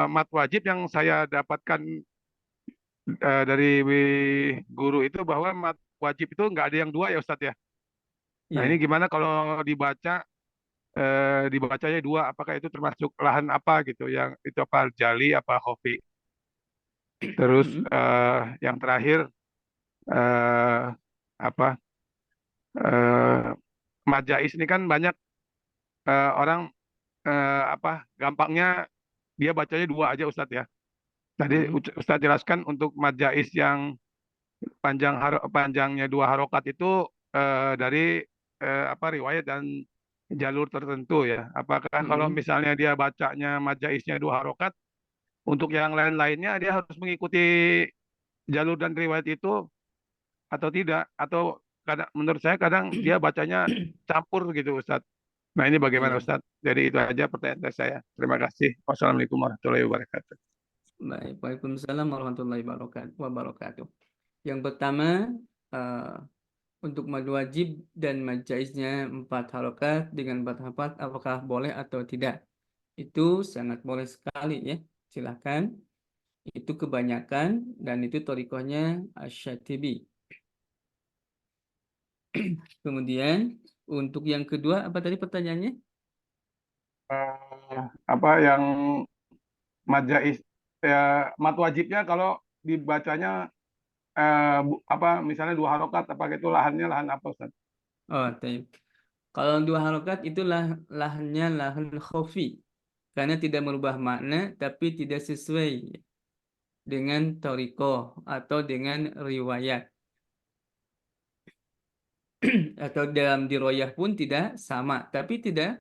mat wajib yang saya dapatkan dari guru itu bahwa mat wajib itu nggak ada yang 2 ya Ustadz ya. Nah ini gimana kalau dibacanya 2, apakah itu termasuk lahan apa gitu yang itu apa jali apa khofi? Terus yang terakhir apa mat jais ini kan banyak orang gampangnya dia bacanya 2 aja Ustadz ya. Tadi Ustadz jelaskan untuk mad jais yang panjangnya 2 harokat itu dari riwayat dan jalur tertentu ya. Apakah kalau misalnya dia bacanya mad jaisnya 2 harokat, untuk yang lain-lainnya dia harus mengikuti jalur dan riwayat itu atau tidak? Atau menurut saya kadang dia bacanya campur gitu Ustadz. Nah ini bagaimana Ustadz? Jadi itu aja pertanyaan dari saya. Terima kasih. Wassalamualaikum warahmatullahi wabarakatuh. Baik, Waalaikumsalam warahmatullahi wabarakatuh. Yang pertama, untuk mad wajib dan mad jaiznya 4 harokat dengan 4 hafat, apakah boleh atau tidak? Itu sangat boleh sekali ya. Silahkan. Itu kebanyakan dan itu thariqahnya Asy-Syatibi. Kemudian untuk yang kedua, apa tadi pertanyaannya? Apa yang mad jaiz mat wajibnya kalau dibacanya misalnya 2 harokat, apakah itu lahannya lahan apa Ustaz? Oh, taib. Kalau 2 harokat itulah lahannya lahan khofi. Karena tidak merubah makna tapi tidak sesuai dengan thariqah atau dengan riwayat. Atau dalam diroyah pun tidak sama, tapi tidak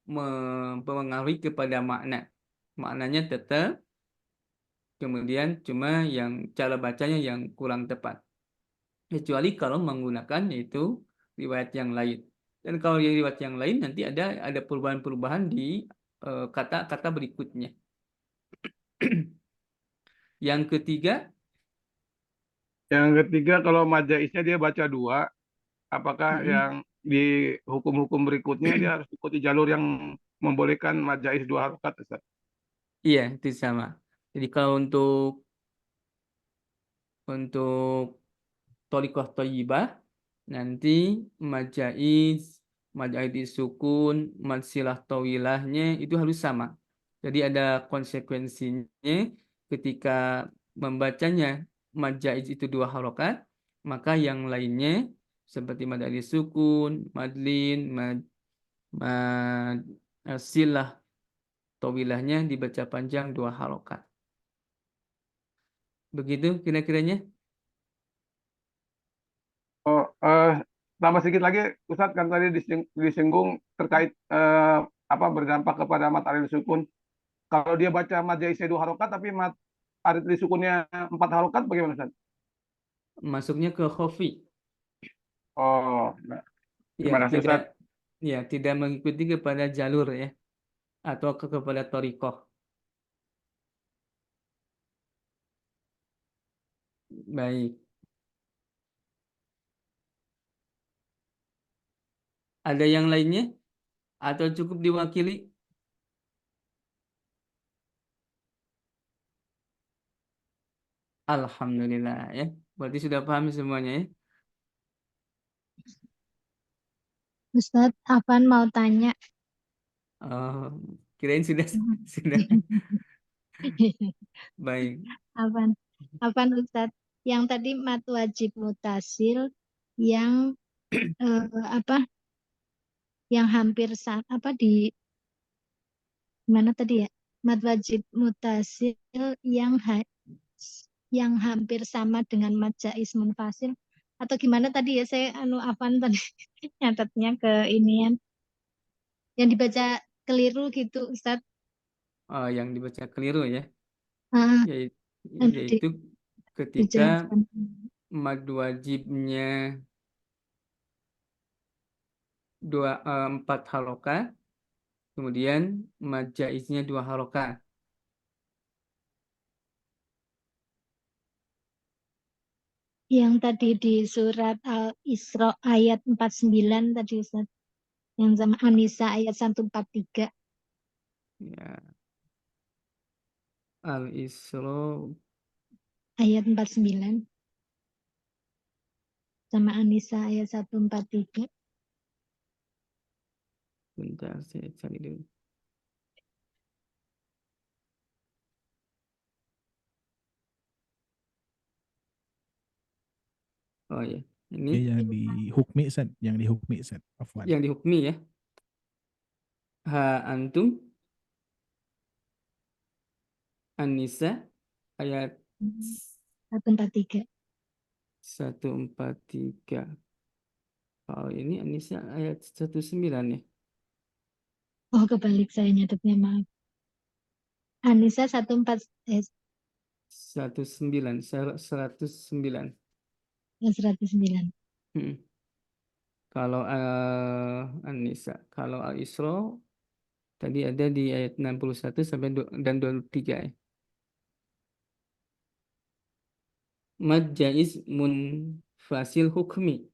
mempengaruhi kepada makna. Maknanya tetap, kemudian cuma yang cara bacanya yang kurang tepat. Kecuali kalau menggunakan yaitu riwayat yang lain. Dan kalau riwayat yang lain nanti ada perubahan-perubahan di kata-kata berikutnya. Yang ketiga, kalau mad jaiznya dia baca 2, apakah yang di hukum-hukum berikutnya dia harus ikuti jalur yang membolehkan mad jaiz 2 harokat Ustaz? iya itu sama. Jadi kalau untuk thariqah thayyibah nanti mad jaiz sukun, mad silah tawilahnya itu harus sama. Jadi ada konsekuensinya ketika membacanya mad jaiz itu 2 harokat, maka yang lainnya seperti mad sukun, madlin, mad silah tawilahnya dibaca panjang 2 harokat. Begitu kira-kiranya. Tambah sedikit lagi Ustadz, kan tadi disinggung terkait berdampak kepada mat arid sukun. Kalau dia baca mad jaiznya 2 harokat tapi mat arid sukunnya 4 harokat, bagaimana Ustadz? Masuknya ke khofi. Oh, nah. Terima kasih Ustadz. Ya, tidak mengikuti kepada jalur ya, atau kepada thariqah. Baik. Ada yang lainnya? Atau cukup diwakili? Alhamdulillah ya. Berarti sudah paham semuanya ya. Ustadz, Afan mau tanya. Oh, kirain sudah. Baik. Afan Ustadz, yang tadi mat wajib mutasil yang yang hampir di mana tadi ya? Mat wajib mutasil yang hampir sama dengan mat jaiz munfasil atau gimana tadi ya, saya Afan tadi nyatetnya ke inian yang dibaca keliru gitu Ustadz. Oh, yang dibaca keliru ya. Ah, Yaitu ketika dijelaskan. mad wajibnya 4 harokah, kemudian mad jaiznya 2 harokah. Yang tadi di surat Al-Isra ayat 49 tadi Ustaz. Yang sama An-Nisa ayat 143. Ya. Al-Isra Ayat 49. Sama An-Nisa ayat 143. bentar saya cari dulu. Oh ya, ini Ya, yang di hukmi Ustaz, yang di hukmi Ustaz. Afwan. yang dihukmi ya. Ha antum An-Nisa ayat 143. 143. Kalau ini An-Nisa ayat 19 ya. Oh, kebalik saya nyatetnya, maaf. An-Nisa 14 109. ya, 109. Kalau An-Nisa, kalau Al-Isra tadi ada di ayat 61 sampai dan 23 ya. Mad jaiz munfasil hukmi.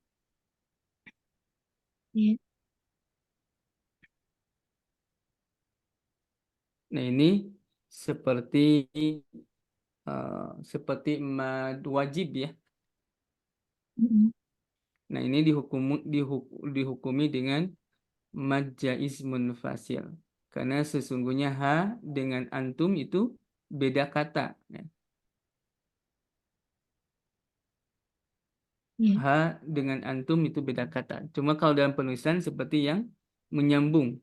Ya. Nah, ini seperti mad wajib ya. Nah, ini dihukumi dengan mad jaiz munfasil. Karena sesungguhnya ha dengan antum itu beda kata. Ya. Ha dengan antum itu beda kata. Cuma kalau dalam penulisan seperti yang menyambung.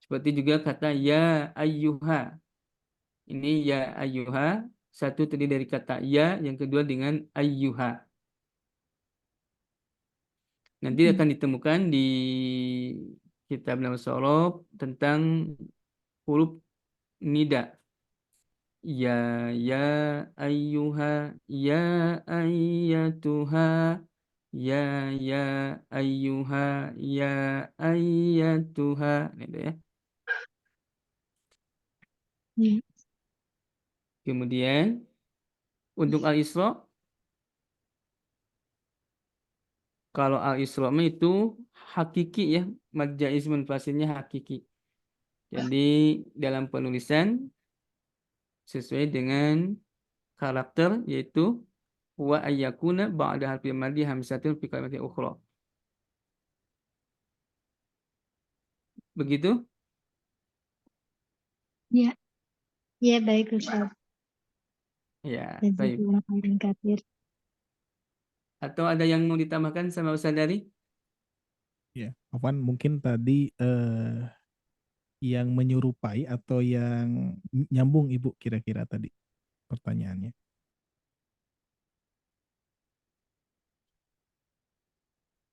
Seperti juga kata ya ayyuha. Ini ya ayyuha, satu terdiri dari kata ya, yang kedua dengan ayyuha. Nanti akan ditemukan di kitab Nahwu Shorof tentang huruf nida. Ya ayyuha, ya ayyatuha, ya ayyuha, ya ayyatuha. Gitu ya. Kemudian untuk Al-Isra, kalau Al-Isra itu hakiki ya, mad jaiz munfasilnya hakiki. Jadi dalam penulisan sesuai dengan karakter, yaitu wa ayyakuna ba'da harfil madhi hamzatun fi kalimatin ukhra. Begitu? Ya. Ya, baik Ustaz. Ya, baik. Jazakallahu khairan katsir. Atau ada yang mau ditambahkan sama Ustaz Dari? Ya, Afwan, mungkin tadi yang menyerupai atau yang nyambung Ibu kira-kira tadi pertanyaannya.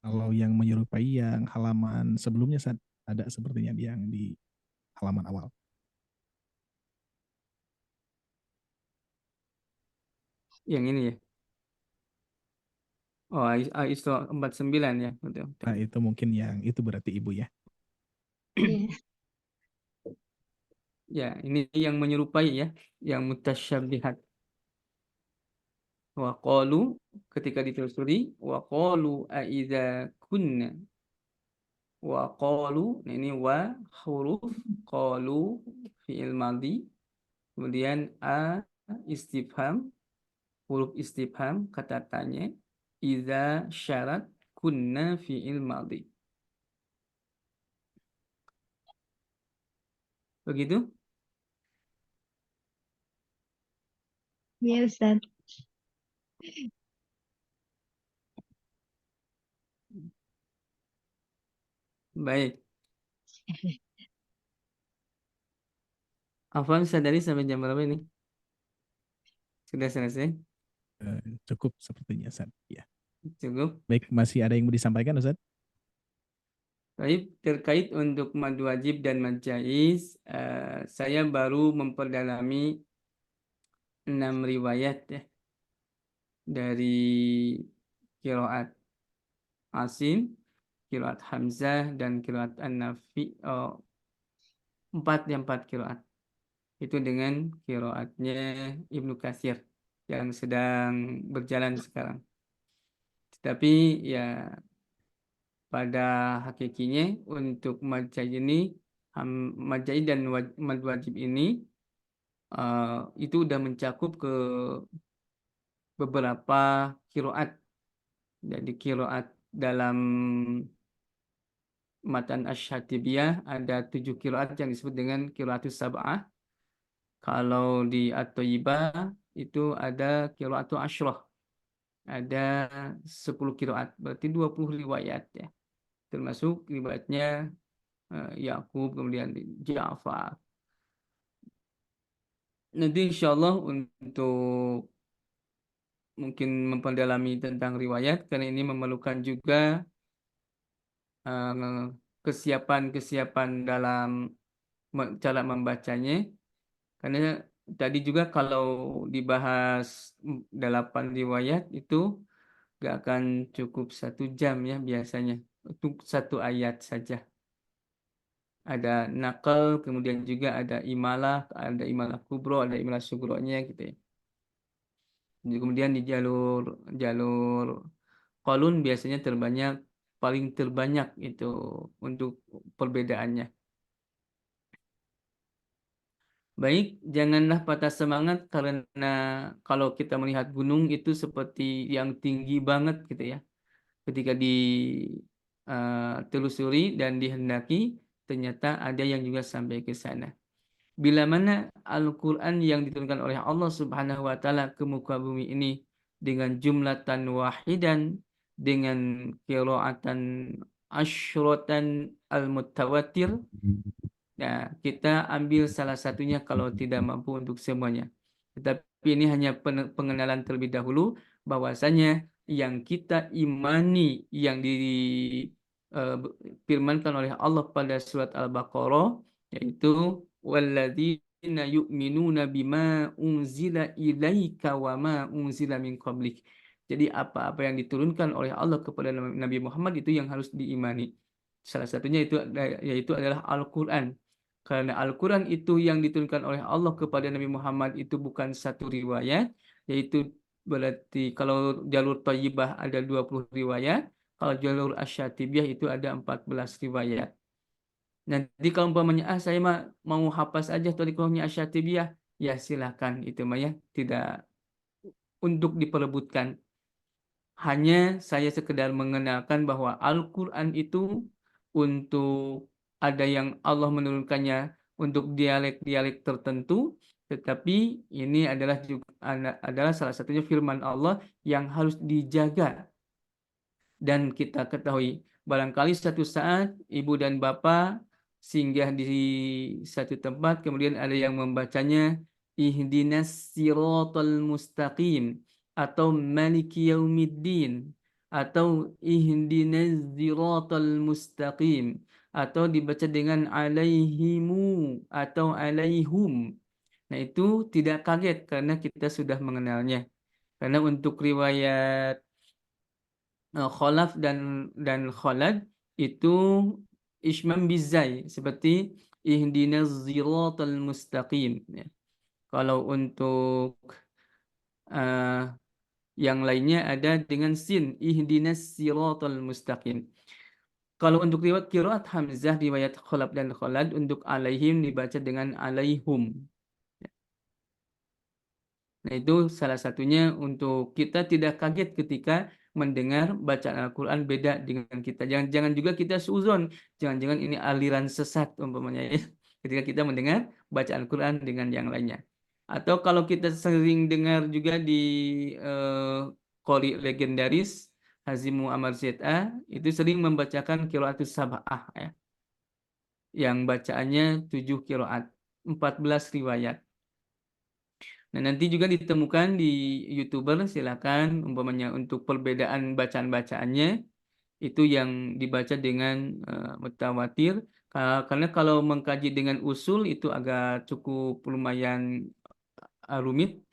Kalau yang menyerupai yang halaman sebelumnya ada sepertinya yang di halaman awal. Yang ini ya. Oh, Isra 49 ya. Betul. Nah, itu mungkin yang itu berarti Ibu ya. Ya, ini yang menyerupai ya, yang mutasyabihat. Wa qalu, ketika ditelusuri, wa qalu aidza kunna. Wa qalu, ini wa huruf qalu fi'il madhi. Kemudian a istifham, huruf istifham kata tanya, idza syarat kunna fi'il madhi. Begitu? Ya, Ustaz. Baik. Afwan sadari sampai jam berapa ini? Sudah selesai? Cukup sepertinya Ustaz. Ya. Cukup. Baik, masih ada yang mau disampaikan Ustaz? Baik, terkait untuk mad wajib dan mad jaiz, saya baru memperdalami 6 riwayat ya. dari qiraat Asim, qiraat Hamzah, dan qiraat An-Nafi. Empat qiraat. Itu dengan qiraatnya Ibnu Katsir yang sedang berjalan sekarang. Tetapi ya pada hakikinya untuk mad jai dan mad wajib ini itu udah mencakup ke beberapa qiraat. Jadi qiraat dalam matan Asy-Syatibiyah ada 7 qiraat yang disebut dengan qiraatus sab'ah. Kalau di At-Thayyibah itu ada qiraatul asyrah. Ada 10 qiraat, berarti 20 riwayat ya. Termasuk riwayatnya Yakub, kemudian Ja'far. Nanti insyaallah untuk mungkin memperdalami tentang riwayat, karena ini memerlukan juga kesiapan dalam cara membacanya. Karena tadi juga kalau dibahas 8 riwayat itu gak akan cukup 1 jam ya biasanya untuk 1 ayat saja. Ada nakal, kemudian juga ada imalah kubro, ada imalah sugro-nya gitu ya. Kemudian di jalur qalun biasanya paling terbanyak itu untuk perbedaannya. Baik, janganlah patah semangat karena kalau kita melihat gunung itu seperti yang tinggi banget gitu ya. Ketika ditelusuri dan dihendaki, ternyata ada yang juga sampai ke sana. Bila mana Al-Quran yang diturunkan oleh Allah Subhanahu wa Ta'ala ke muka bumi ini dengan jumlatan wahidan, dengan qiraatan asyratan al-mutawatir, nah, kita ambil salah satunya kalau tidak mampu untuk semuanya. Tetapi ini hanya pengenalan terlebih dahulu bahwasanya yang kita imani yang difirmankan oleh Allah pada surat Al-Baqarah, yaitu walladzina yu'minuna bima unzila ilaika wa ma unzila min qablik. Jadi apa-apa yang diturunkan oleh Allah kepada Nabi Muhammad itu yang harus diimani. Salah satunya yaitu adalah Al-Quran. Karena Al-Quran itu yang diturunkan oleh Allah kepada Nabi Muhammad itu bukan satu riwayat, yaitu berarti kalau jalur Thayyibah ada 20 riwayat, kalau jalur Asy-Syatibiyah itu ada 14 riwayat. Nanti kalau umpamanya saya mau hafaz aja thariqahnya Asy-Syatibiyah, ya silakan, itu mah ya tidak untuk diperebutkan. Hanya saya sekedar mengenalkan bahwa Al-Quran itu untuk ada yang Allah menurunkannya untuk dialek-dialek tertentu, tetapi ini adalah salah satunya firman Allah yang harus dijaga. Dan kita ketahui, barangkali satu saat ibu dan bapak singgah di satu tempat, kemudian ada yang membacanya ihdinas siratal mustaqim, atau maliki yaumiddin, atau ihdinas siratal mustaqim, atau dibaca dengan alaihimu atau alaihum. Nah, itu tidak kaget karena kita sudah mengenalnya. Karena untuk riwayat Khalaf dan Khalad itu Ishmam bizai seperti ihdinas siratal mustaqim ya. Kalau untuk yang lainnya ada dengan sin ihdinas siratal mustaqim. Kalau untuk riwayat qiraat Hamzah, riwayat Khalaf dan Khalad, untuk alaihim dibaca dengan alaihum. Nah, itu salah satunya untuk kita tidak kaget ketika mendengar bacaan Al-Quran beda dengan kita. Jangan juga kita suzon, jangan-jangan ini aliran sesat umpamanya ya. Ketika kita mendengar bacaan Al-Quran dengan yang lainnya. Atau kalau kita sering dengar juga di qori legendaris Hazimu Amar ZA, itu sering membacakan qiraatus sab'ah ya. Yang bacaannya 7 qiraat, 14 riwayat. Nah, nanti juga ditemukan di YouTuber, silakan umpamanya untuk perbedaan bacaan-bacaannya itu yang dibaca dengan mutawatir. Karena kalau mengkaji dengan usul itu agak cukup lumayan rumit.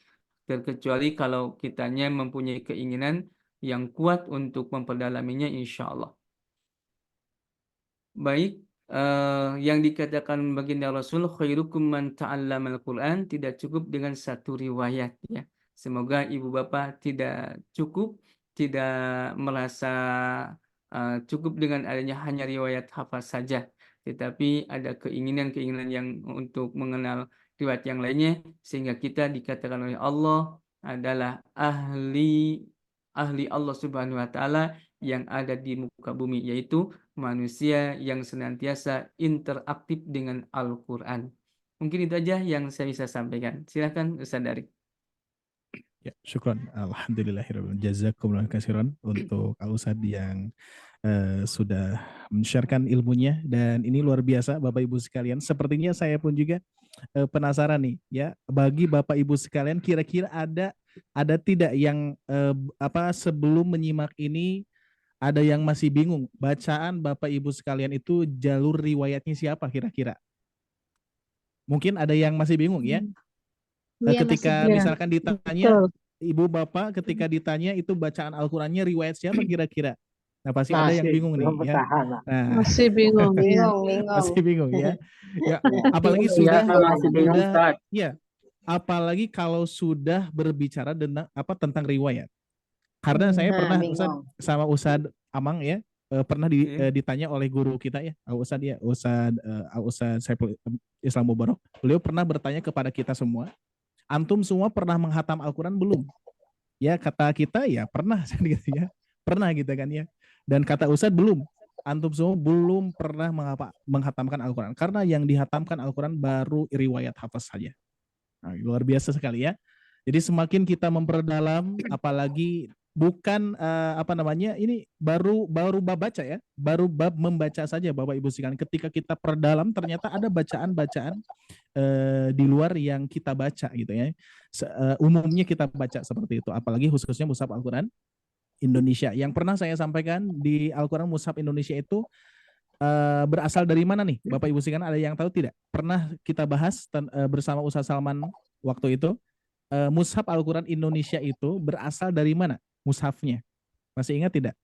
terkecuali kalau kitanya mempunyai keinginan yang kuat untuk memperdalaminya insya Allah. Baik, yang dikatakan baginda Rasul, khairukum man ta'allamal Quran, tidak cukup dengan satu riwayat ya. Semoga ibu bapak tidak merasa cukup dengan adanya hanya riwayat hafaz saja, tetapi ada keinginan-keinginan yang untuk mengenal riwayat yang lainnya, sehingga kita dikatakan oleh Allah adalah ahli Allah Subhanahu wa taala yang ada di muka bumi, yaitu manusia yang senantiasa interaktif dengan Al-Quran. Mungkin itu aja yang saya bisa sampaikan. Silakan Ustaz Darik. Ya, syukron. Alhamdulillahirrahmanirrahim. Jazakumullah khairan untuk Al Ustadz yang sudah men-sharekan ilmunya, dan ini luar biasa Bapak Ibu sekalian. Sepertinya saya pun juga penasaran nih ya, bagi Bapak Ibu sekalian kira-kira ada tidak yang sebelum menyimak ini ada yang masih bingung bacaan Bapak Ibu sekalian itu jalur riwayatnya siapa kira-kira? Mungkin ada yang masih bingung ya. Ketika misalkan ditanya Ibu Bapak, ketika ditanya itu bacaan Al-Qur'annya riwayat siapa kira-kira? Nah, pasti ada yang bingung nih ya. Nah, Masih bingung. masih bingung ya. Ya, apalagi apalagi kalau sudah berbicara tentang riwayat. Karena saya pernah sama Ustadz Amang ya, pernah ditanya oleh guru kita ya, Ustadz Saiful Islam Mubarak. Beliau pernah bertanya kepada kita semua, antum semua pernah menghatam Al-Quran belum? Ya, kata kita ya pernah gitu ya. Pernah gitu kan ya. Dan kata Ustadz belum. Antum semua belum pernah menghatamkan Al-Quran. Karena yang dihatamkan Al-Quran baru riwayat hafaz saja. Nah, luar biasa sekali ya. Jadi semakin kita memperdalam, apalagi bukan ini baru bab baca ya, baru bab membaca saja Bapak Ibu sekalian. Ketika kita perdalam ternyata ada bacaan-bacaan di luar yang kita baca gitu ya. Umumnya kita baca seperti itu, apalagi khususnya mushaf Al-Quran Indonesia. Yang pernah saya sampaikan di Al-Quran mushaf Indonesia itu berasal dari mana nih Bapak Ibu sekalian, ada yang tahu tidak? Pernah kita bahas bersama Ustaz Salman waktu itu. Mushaf Al-Quran Indonesia itu berasal dari mana mushafnya? Masih ingat tidak?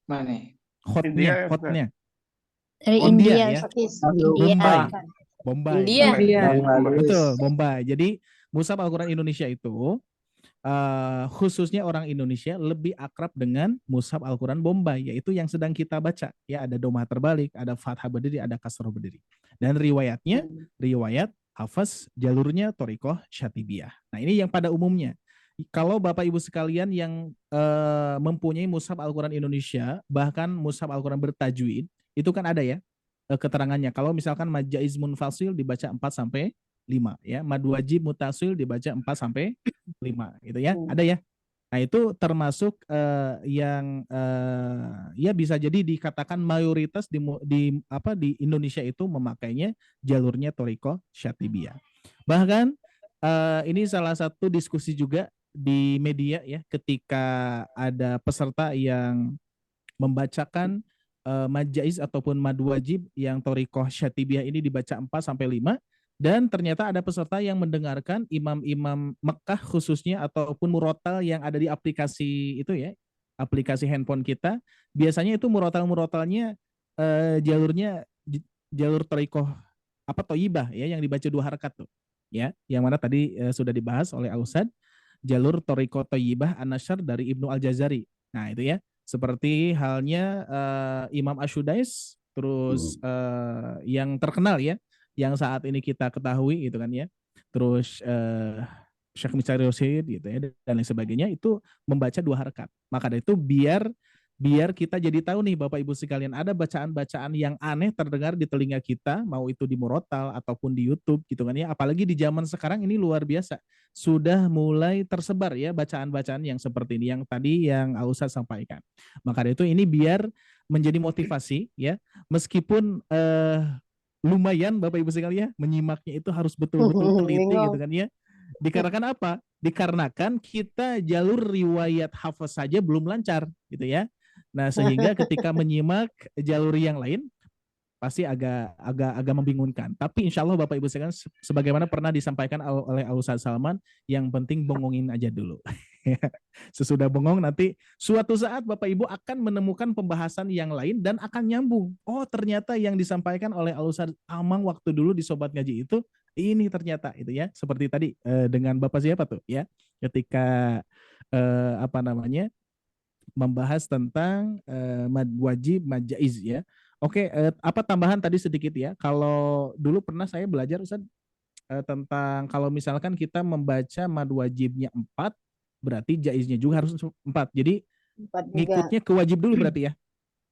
Mana? Khotnya. Dari India ya. Bombay. Betul, Bombay. Jadi mushaf Al-Quran Indonesia itu khususnya orang Indonesia lebih akrab dengan mushaf Al-Quran Bombay, yaitu yang sedang kita baca ya. Ada domah terbalik, ada fathah berdiri, ada kasroh berdiri, dan riwayatnya riwayat hafaz, jalurnya thoriqoh syatibiyah. Nah, ini yang pada umumnya. Kalau Bapak Ibu sekalian yang mempunyai mushaf Al-Quran Indonesia, bahkan mushaf Al-Quran bertajwid, itu kan ada ya keterangannya. Kalau misalkan mad jaiz munfasil dibaca 4 sampai 5 ya, mad wajib mutasil dibaca 4 sampai 5 gitu ya. Ada ya. Nah, itu termasuk yang ya bisa jadi dikatakan mayoritas di Indonesia itu memakainya jalurnya thoriqoh syatibiyah. Bahkan ini salah satu diskusi juga di media ya, ketika ada peserta yang membacakan mad jaiz ataupun mad wajib yang thoriqoh syatibiyah ini dibaca 4 sampai 5. Dan ternyata ada peserta yang mendengarkan imam-imam Mekah khususnya ataupun murotal yang ada di aplikasi itu ya, aplikasi handphone kita. Biasanya itu murotalnya jalurnya jalur thoriqoh thayyibah ya, yang dibaca 2 harakat tuh. Ya, yang mana tadi sudah dibahas oleh Al-Ustadz, jalur thoriqoh thayyibah an-nasyr dari Ibnu Al-Jazari. Nah, itu ya. Seperti halnya Imam Ash-Shudais, terus yang terkenal ya, yang saat ini kita ketahui gitu kan ya, terus Syekh Mistari Rosyid gitu ya, dan lain sebagainya, itu membaca 2 harakat. Maka dari itu biar kita jadi tahu nih Bapak Ibu sekalian, ada bacaan-bacaan yang aneh terdengar di telinga kita, mau itu di murotal ataupun di YouTube gitu kan ya. Apalagi di zaman sekarang ini luar biasa, sudah mulai tersebar ya bacaan-bacaan yang seperti ini yang tadi yang Al-Ustadz sampaikan. Maka dari itu ini biar menjadi motivasi ya, meskipun lumayan Bapak Ibu sekalian, menyimaknya itu harus betul-betul teliti gitu kan ya. Dikarenakan apa? Dikarenakan kita jalur riwayat hafaz saja belum lancar gitu ya. Nah, sehingga ketika menyimak jalur yang lain, pasti agak membingungkan. Tapi insya Allah Bapak Ibu sekalian, sebagaimana pernah disampaikan oleh Ustaz Salman, yang penting bengongin aja dulu. Sesudah bengong nanti suatu saat Bapak Ibu akan menemukan pembahasan yang lain dan akan nyambung. Oh ternyata yang disampaikan oleh Ustaz Amang waktu dulu di Sobat Ngaji itu ini ternyata itu ya. Seperti tadi dengan Bapak siapa tuh ya, ketika membahas tentang mad wajib, mad jaiz ya. Oke, apa tambahan tadi sedikit ya. Kalau dulu pernah saya belajar Ustaz tentang kalau misalkan kita membaca mad wajibnya 4, berarti jaiznya juga harus 4. Jadi ngikutnya ke wajib dulu berarti ya.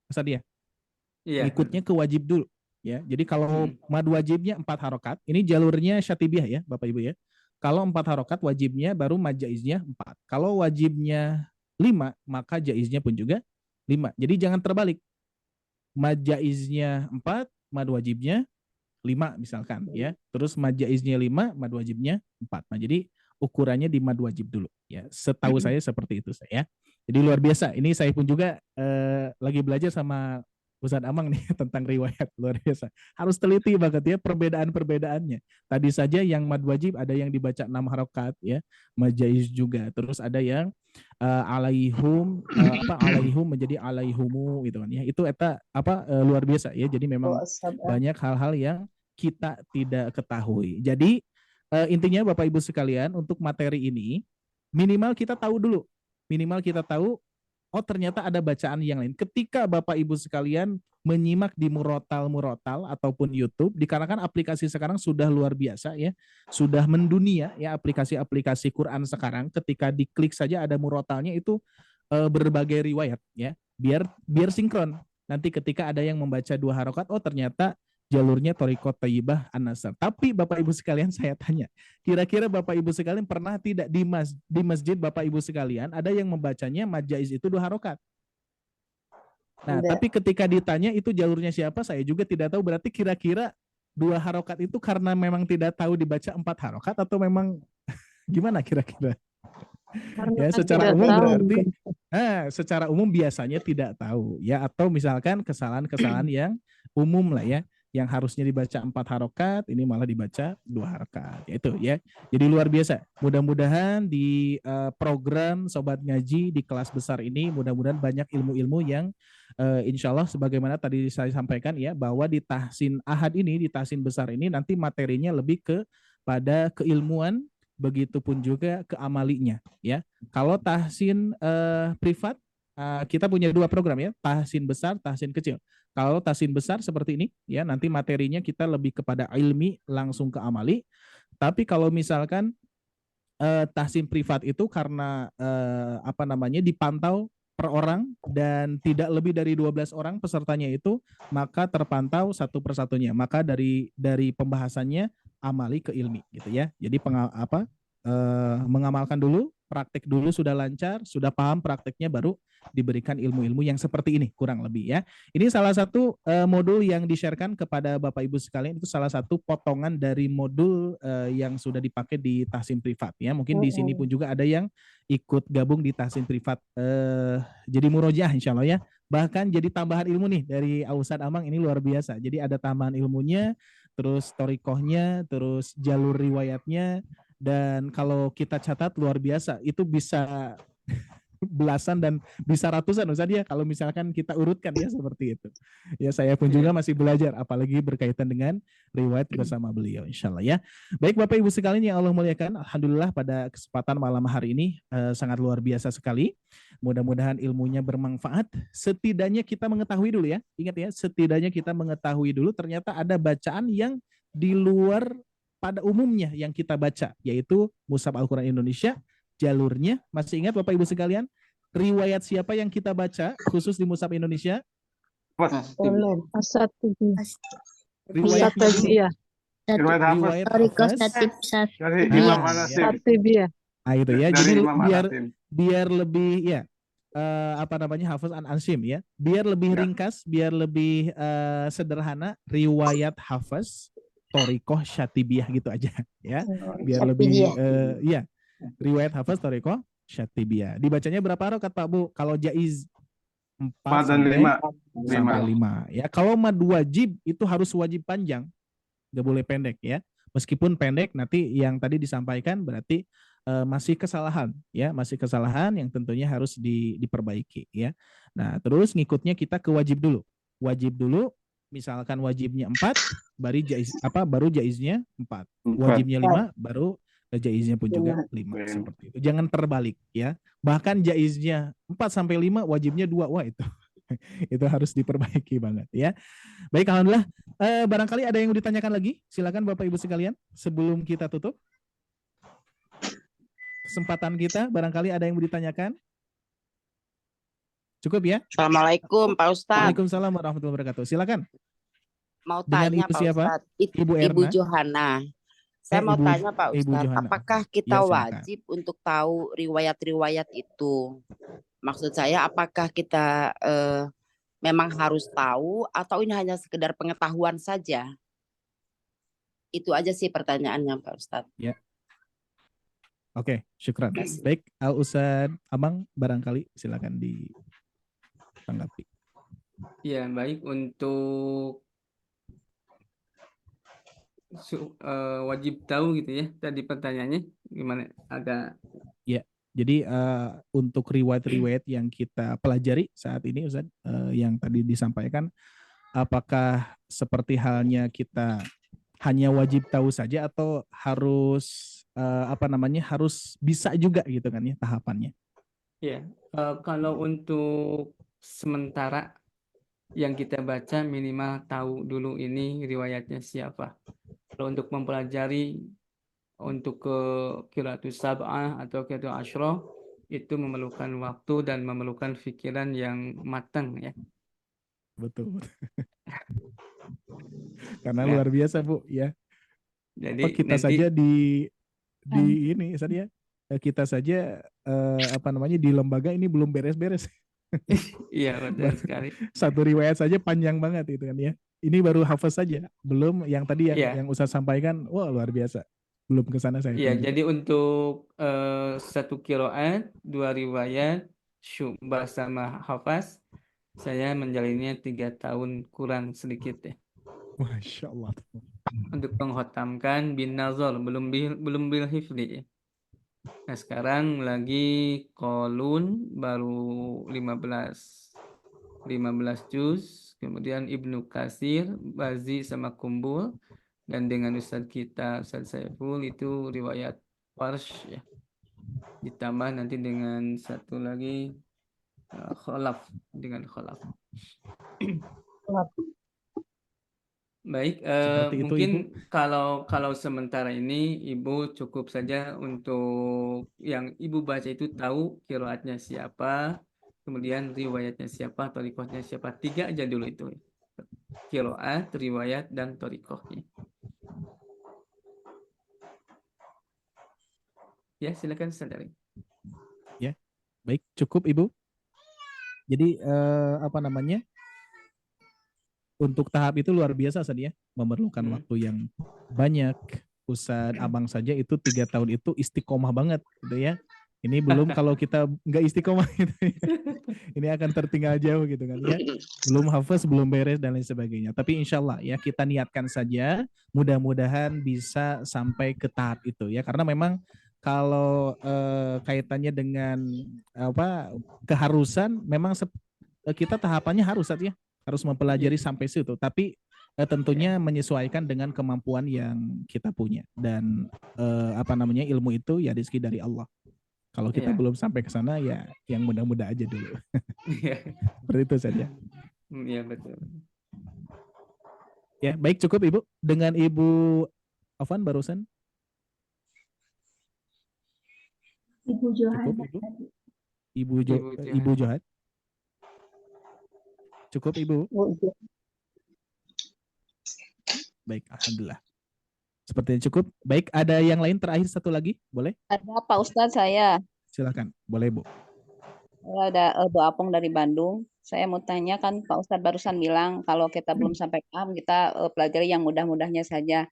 Ustaz ya. Iya. Ngikutnya ke wajib dulu ya. Jadi kalau mad wajibnya 4 harokat, ini jalurnya syatibiyah ya Bapak Ibu ya. Kalau 4 harokat wajibnya baru mad jaiznya 4. Kalau wajibnya 5, maka jaiznya pun juga 5. Jadi jangan terbalik. Mad jaiznya 4, mad wajibnya 5 misalkan ya. Terus mad jaiznya 5, mad wajibnya 4. Nah, jadi ukurannya di mad wajib dulu ya. Setahu saya seperti itu saya. Jadi luar biasa. Ini saya pun juga lagi belajar sama Ustadz Amang nih tentang riwayat, luar biasa. Harus teliti banget ya perbedaan-perbedaannya. Tadi saja yang mad wajib ada yang dibaca 6 harokat ya, mad jaiz juga. Terus ada yang alaihum alaihum menjadi alaihumu gitu kan ya. Itu luar biasa ya. Jadi memang banyak hal-hal yang kita tidak ketahui. Jadi intinya Bapak Ibu sekalian, untuk materi ini minimal kita tahu dulu. Minimal kita tahu, oh ternyata ada bacaan yang lain. Ketika Bapak Ibu sekalian menyimak di Murotal ataupun YouTube, dikarenakan aplikasi sekarang sudah luar biasa ya, sudah mendunia ya aplikasi-aplikasi Quran sekarang. Ketika diklik saja ada Murotalnya itu berbagai riwayat ya, biar sinkron. Nanti ketika ada yang membaca 2 harokat, oh ternyata jalurnya Thariqah Thayyibah An-Nasr. Tapi Bapak Ibu sekalian saya tanya, kira-kira Bapak Ibu sekalian pernah tidak di masjid Bapak Ibu sekalian ada yang membacanya mad jaiz itu 2 harokat? Nah, tapi ketika ditanya itu jalurnya siapa, saya juga tidak tahu. Berarti kira-kira 2 harokat itu karena memang tidak tahu dibaca 4 harokat atau memang gimana kira-kira? Ya, secara umum berarti secara umum biasanya tidak tahu ya, atau misalkan kesalahan-kesalahan yang umum lah ya, yang harusnya dibaca 4 harokat ini malah dibaca 2 harokat. Itu ya. Jadi luar biasa. Mudah-mudahan di program Sobat Ngaji di kelas besar ini mudah-mudahan banyak ilmu-ilmu yang insya Allah sebagaimana tadi saya sampaikan ya, bahwa di tahsin ahad ini, di tahsin besar ini nanti materinya lebih pada keilmuan, begitupun juga ke amalinya ya. Kalau tahsin privat kita punya 2 program ya, tahsin besar, tahsin kecil. Kalau tahsin besar seperti ini ya, nanti materinya kita lebih kepada ilmi langsung ke amali. Tapi kalau misalkan tahsin privat itu karena dipantau per orang dan tidak lebih dari 12 orang pesertanya itu, maka terpantau satu persatunya. Maka dari pembahasannya amali ke ilmi gitu ya. Jadi mengamalkan dulu, praktek dulu sudah lancar, sudah paham prakteknya, baru diberikan ilmu-ilmu yang seperti ini kurang lebih ya. Ini salah satu modul yang di-sharekan kepada Bapak Ibu sekalian, itu salah satu potongan dari modul yang sudah dipakai di tahsin privat ya. Mungkin di sini pun juga ada yang ikut gabung di tahsin privat jadi murojaah insya Allah ya. Bahkan jadi tambahan ilmu nih dari Ustadz Amang, ini luar biasa. Jadi ada tambahan ilmunya, terus torikohnya, terus jalur riwayatnya. Dan kalau kita catat luar biasa, itu bisa belasan dan bisa ratusan Ustaz ya, kalau misalkan kita urutkan ya seperti itu. Ya saya pun juga masih belajar, apalagi berkaitan dengan riwayat bersama beliau insya Allah ya. Baik Bapak Ibu sekalian yang Allah muliakan, alhamdulillah pada kesempatan malam hari ini sangat luar biasa sekali. Mudah-mudahan ilmunya bermanfaat. Setidaknya kita mengetahui dulu ya, ingat ya, setidaknya kita mengetahui dulu ternyata ada bacaan yang di luar pada umumnya yang kita baca, yaitu Mushaf Al-Quran Indonesia. Jalurnya, masih ingat Bapak Ibu sekalian, riwayat siapa yang kita baca khusus di Mushaf Indonesia? Riwayat itu ya. Jadi biar lebih ya Hafiz An-Ansyim ya, biar lebih ringkas, biar lebih sederhana, riwayat Hafiz Thariqah Syatibiyah gitu aja ya, biar lebih riwayat Hafiz Thariqah Syatibiyah. Dibacanya berapa harokat Pak Bu kalau jaiz? 4 4 dan sampai 5. sampai 5 ya. Kalau mad wajib itu harus wajib panjang, nggak boleh pendek ya. Meskipun pendek nanti yang tadi disampaikan berarti masih kesalahan ya, masih kesalahan yang tentunya harus diperbaiki ya. Nah, terus ngikutnya kita ke wajib dulu. Wajib dulu, misalkan wajibnya 4, baru jaiznya 4. 4. Wajibnya 5, baru jaiznya pun juga 5 seperti itu. Jangan terbalik ya. Bahkan jaiznya 4 sampai 5, wajibnya 2. Wah, itu itu harus diperbaiki banget ya. Baik, alhamdulillah. Barangkali ada yang mau ditanyakan lagi? Silakan Bapak Ibu sekalian sebelum kita tutup kesempatan kita. Barangkali ada yang mau ditanyakan? Cukup ya? Assalamualaikum Pak Ustadz. Waalaikumsalam warahmatullahi wabarakatuh. Silakan. Mau Dengan tanya Ibu Pak siapa? Ustadz. Ibu Ibu Erna. Johana. Saya mau tanya Pak Ibu Ustadz, Johana. apakah kita Ya, silakan. wajib untuk tahu riwayat-riwayat itu? Maksud saya apakah kita memang harus tahu atau ini hanya sekedar pengetahuan saja? Itu aja sih pertanyaannya Pak Ustadz. Ya. Oke, syukran. Baik, Al Ustadz Abang barangkali silakan ditanggapi. Ya, baik, untuk wajib tahu gitu ya. Tadi pertanyaannya gimana? Agak ya. Jadi untuk riwayat-riwayat yang kita pelajari saat ini Ustadz, yang tadi disampaikan, apakah seperti halnya kita hanya wajib tahu saja atau harus harus bisa juga gitu kan ya tahapannya? ya, kalau untuk sementara yang kita baca minimal tahu dulu ini riwayatnya siapa. Kalau untuk mempelajari untuk ke qiraatus sab'ah atau qiraatul asyrah itu memerlukan waktu dan memerlukan pikiran yang matang ya. Betul. Karena Nah, luar biasa Bu ya. jadi Kita nanti saja di ini saja kita saja di lembaga ini belum beres-beres. iya betul sekali. Satu riwayat saja panjang banget itu kan ya. Ini baru hafaz saja, belum yang tadi Iya. yang Ustaz sampaikan. Wah, luar biasa. Belum ke sana saya. Iya, pun juga. jadi untuk satu qiraat, 2 riwayat, syu'bah sama hafaz, saya menjalinnya 3 tahun kurang sedikit ya. Masya Allah. Untuk menghotamkan bin nazar, belum bil hifdi ya. Nah, sekarang lagi Qalun baru 15 juz, kemudian Ibnu Katsir, Bazi sama Kumbul, dan dengan Ustadz kita Ustadz Saiful itu riwayat Warsh ya. Ditambah nanti dengan satu lagi Khalaf dengan Khalaf. Baik, Seperti itu, mungkin Ibu. kalau sementara ini Ibu cukup saja untuk yang Ibu baca itu tahu qiraatnya siapa, kemudian riwayatnya siapa, thariqahnya siapa. 3 aja dulu itu. Qiraat, riwayat, dan thariqahnya. Ya, silakan sadari. Ya, baik, cukup Ibu. Jadi untuk tahap itu luar biasa Ustaz ya, memerlukan waktu yang banyak. Ustaz Abang saja itu 3 tahun itu istiqomah banget gitu ya. Ini belum kalau kita nggak istiqomah gitu ya. Ini akan tertinggal jauh gitu kan ya. Belum hafaz, belum beres dan lain sebagainya. Tapi insya Allah ya kita niatkan saja, mudah-mudahan bisa sampai ke tahap itu ya. Karena memang kalau kaitannya dengan keharusan, memang kita tahapannya harus Ustaz ya. Harus mempelajari sampai situ, tapi tentunya menyesuaikan dengan kemampuan yang kita punya dan ilmu itu ya rezeki dari Allah. Kalau kita belum sampai ke sana ya yang mudah-mudah aja dulu. Seperti itu saja. Iya betul. Ya baik, cukup Ibu. Dengan Ibu Afwan barusan. Ibu Johan. Ibu Johan. Cukup Ibu. Baik, alhamdulillah. Sepertinya cukup. Baik, ada yang lain terakhir satu lagi, boleh? Ada Pak Ustadz saya. Silakan, boleh Bu. Ada Bu Apung dari Bandung. Saya mau tanya kan Pak Ustadz barusan bilang kalau kita belum sampai paham kita pelajari yang mudah-mudahnya saja.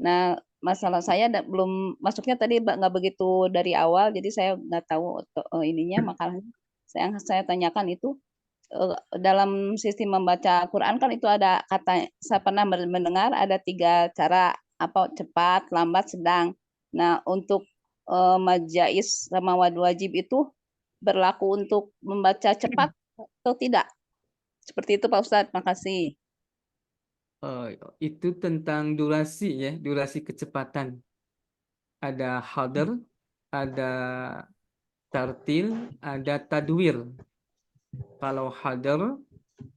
Nah, masalah saya belum masuknya tadi nggak begitu dari awal, jadi saya nggak tahu ininya makalahnya. Saya tanyakan itu dalam sistem membaca Quran kan itu ada kata, saya pernah mendengar ada 3 cara, apa, cepat, lambat, sedang. Nah, untuk mad jaiz sama mad wajib itu berlaku untuk membaca cepat atau tidak? Seperti itu Pak Ustadz, makasih. Itu tentang durasi ya, durasi kecepatan. Ada hadar, ada tartil, ada tadwir. Kalau hadar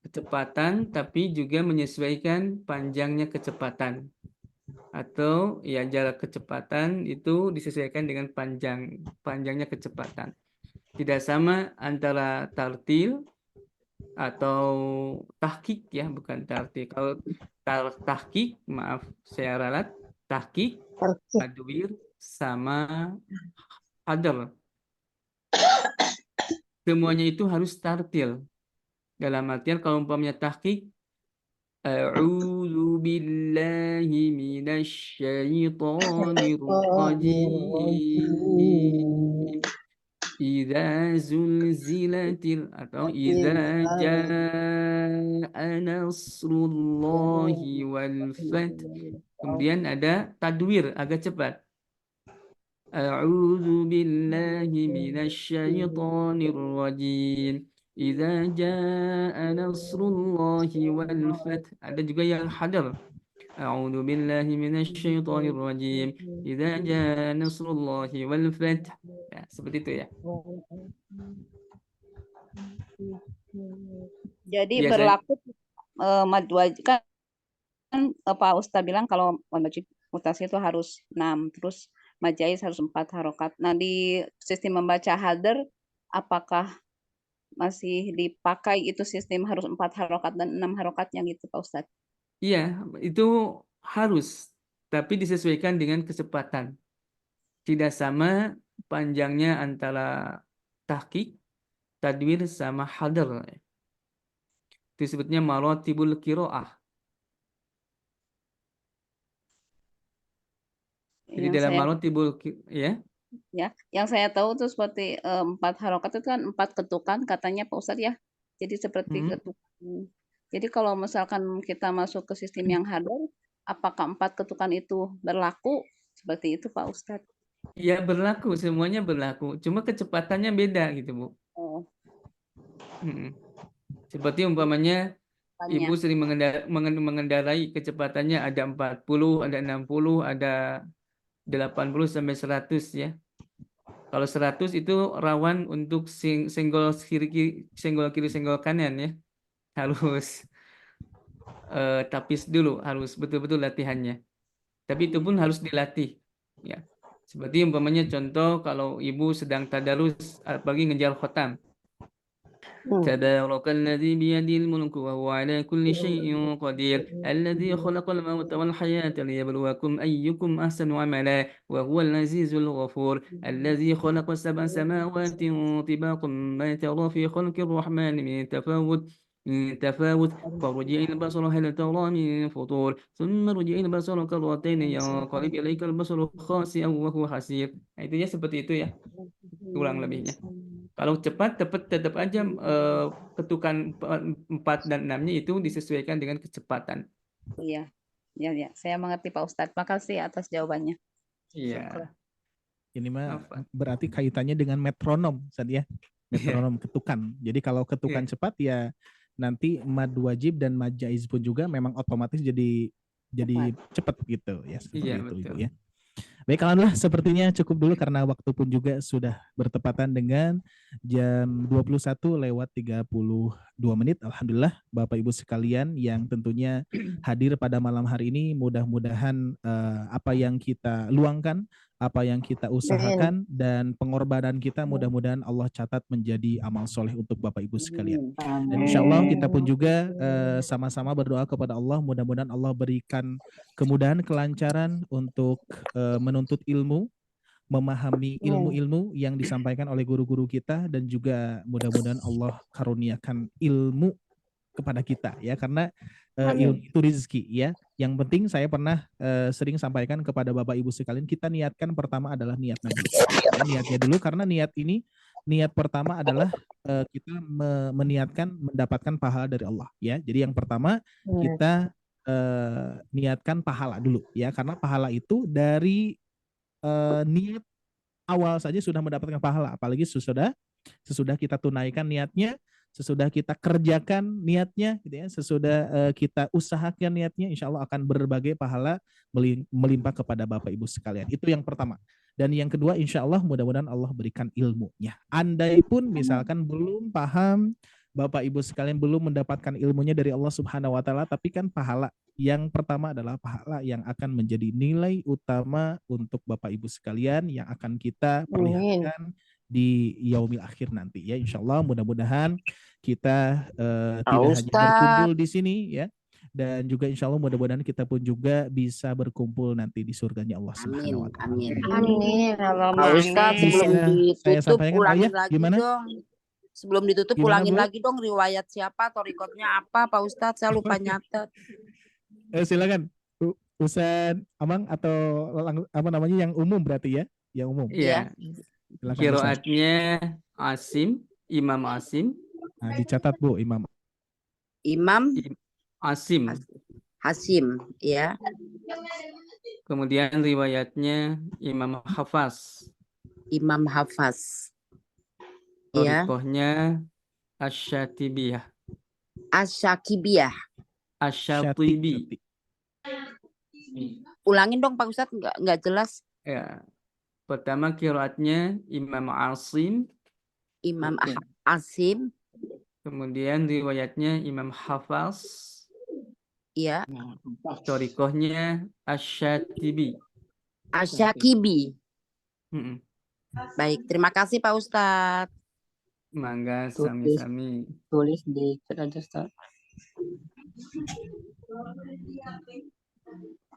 kecepatan tapi juga menyesuaikan panjangnya kecepatan. Atau ya jarak kecepatan itu disesuaikan dengan panjangnya kecepatan. Tidak sama antara tartil atau tahqiq ya, bukan tartil. Kalau tahqiq, maaf saya ralat, tahqiq, tadwir sama hadar. Semuanya itu harus tartil. Dalam artian kalau umpamanya tahqiq, A'udzu billahi minasy syaithanir rajim. Idza zulzilatil, atau idza jaa nasrullahi wal fath. Kemudian ada tadwir agak cepat. A'udzu billahi minasy syaithanir rajim. Idza jaa nasrullahi wal fath. Ada juga yang hadar. A'udzu billahi minasy syaithanir rajim. Idza jaa nasrullahi wal fath. Ya, seperti itu ya. Jadi Biasanya berlaku mad wajib kan Pak Ustadz bilang kalau mad wajib mutasi itu harus 6, terus mad jaiz harus 4 harokat. Nah, di sistem membaca hadar apakah masih dipakai itu sistem harus 4 harokat dan 6 harokatnya gitu Pak Ustadz? iya, itu harus, tapi disesuaikan dengan kecepatan. Tidak sama panjangnya antara tahqiq, tadwir sama hadar. Itu disebutnya maratibul qiraah. Jadi Yang dalam saya maratibul ya, yang saya tahu tuh seperti 4 harokat itu kan 4 ketukan katanya Pak Ustadz ya. Jadi seperti ketukan. Jadi kalau misalkan kita masuk ke sistem yang hadar, apakah 4 ketukan itu berlaku? Seperti itu Pak Ustadz. Iya berlaku, semuanya berlaku. Cuma kecepatannya beda gitu, Bu. Oh, Seperti umpamanya Ibu tanya. sering mengendarai kecepatannya ada 40, ada 60, ada 80 sampai 100 ya. Kalau 100 itu rawan untuk senggol kiri, senggol kanan ya. Harus tapis dulu, harus betul-betul latihannya. Tapi itu pun harus dilatih ya. Seperti umpamanya contoh kalau ibu sedang tadarus apalagi ngejar khotam. Tabarakalladzi biyadil mulku wa huwa ala kulli syai'in qadir alladzi khalaqal mauta wal hayata liyabluwakum ayyukum ahsanu amala wa huwal azizul ghafur alladzi khalaqa sab'a samawati tibaqan ma tara fi khalqir rahmani min tafawut فرجع البصر هل ترى من فطور ثم رجع البصر كرتين ينقلب إليك البصر خاسئا وهو حسير. Nah, itu ya seperti itu ya kurang lebihnya. Kalau cepat tetap aja ketukan 4 dan 6-nya itu disesuaikan dengan kecepatan. Iya. Ya, ya, saya mengerti Pak Ustadz. Makasih atas jawabannya. Iya. Ini mah berarti kaitannya dengan metronom, Ustadz ya. Metronom ketukan. Jadi kalau ketukan cepat ya nanti mad wajib dan mad jaiz pun juga memang otomatis jadi cepat gitu ya, seperti itu Ibu ya. Baik, alhamdulillah sepertinya cukup dulu karena waktu pun juga sudah bertepatan dengan jam 21:32. Alhamdulillah Bapak Ibu sekalian yang tentunya hadir pada malam hari ini, mudah-mudahan apa yang kita luangkan, apa yang kita usahakan dan pengorbanan kita mudah-mudahan Allah catat menjadi amal soleh untuk Bapak Ibu sekalian. Dan insya Allah kita pun juga sama-sama berdoa kepada Allah, mudah-mudahan Allah berikan kemudahan, kelancaran untuk menuntut ilmu, memahami ilmu-ilmu yang disampaikan oleh guru-guru kita, dan juga mudah-mudahan Allah karuniakan ilmu kepada kita ya, karena ilmu itu rezeki ya. Yang penting saya pernah sering sampaikan kepada Bapak Ibu sekalian, kita niatkan pertama adalah niat Nabi. Ya, niatnya dulu, karena niat ini, niat pertama adalah kita meniatkan mendapatkan pahala dari Allah ya. Jadi yang pertama kita niatkan pahala dulu ya, karena pahala itu dari niat awal saja sudah mendapatkan pahala, apalagi sesudah kita tunaikan niatnya, sesudah kita kerjakan niatnya, gitu ya, sesudah kita usahakan niatnya, insya Allah akan berbagai pahala melimpah kepada Bapak Ibu sekalian. Itu yang pertama. Dan yang kedua, insya Allah mudah-mudahan Allah berikan ilmunya. Andai pun misalkan belum paham, Bapak Ibu sekalian belum mendapatkan ilmunya dari Allah Subhanahu wa Ta'ala, tapi kan pahala yang pertama adalah pahala yang akan menjadi nilai utama untuk Bapak Ibu sekalian yang akan kita perlihatkan di yaumil akhir nanti ya. Insya Allah mudah-mudahan kita tidak hanya berkumpul di sini ya, dan juga insya Allah mudah-mudahan kita pun juga bisa berkumpul nanti di surganya Allah Subhanahu wa Ta'ala. Amin. Pak Ustadz, sebelum ditutup ulangin lagi gimana? dong. Sebelum ditutup Gimana, ulangin Bu? lagi dong riwayat siapa, torikotnya apa, Pak Ustadz, saya lupa nyatet. Silakan Ustadz Amang, atau apa namanya yang umum berarti ya, yang umum. Iya. Silakan, Ustadz. Qiraatnya Asim, Imam Asim. Nah, dicatat Bu, Imam Asim. Hasim, ya. Kemudian riwayatnya Imam Hafaz. Imam Hafaz. Ya. Torikohnya Asy-Syatibiyah. Asyakibiyah. Asy-Syatibi. Ulangin dong Pak Ustadz, nggak jelas. Ya. Pertama qiraatnya Imam Asim. Imam Asim. Kemudian riwayatnya Imam Hafaz. Iya. Torikohnya Asy-Syatibi. Asyakibi. Baik, terima kasih Pak Ustadz. Mangga sami-sami. Tulis di chat aja, Ustaz.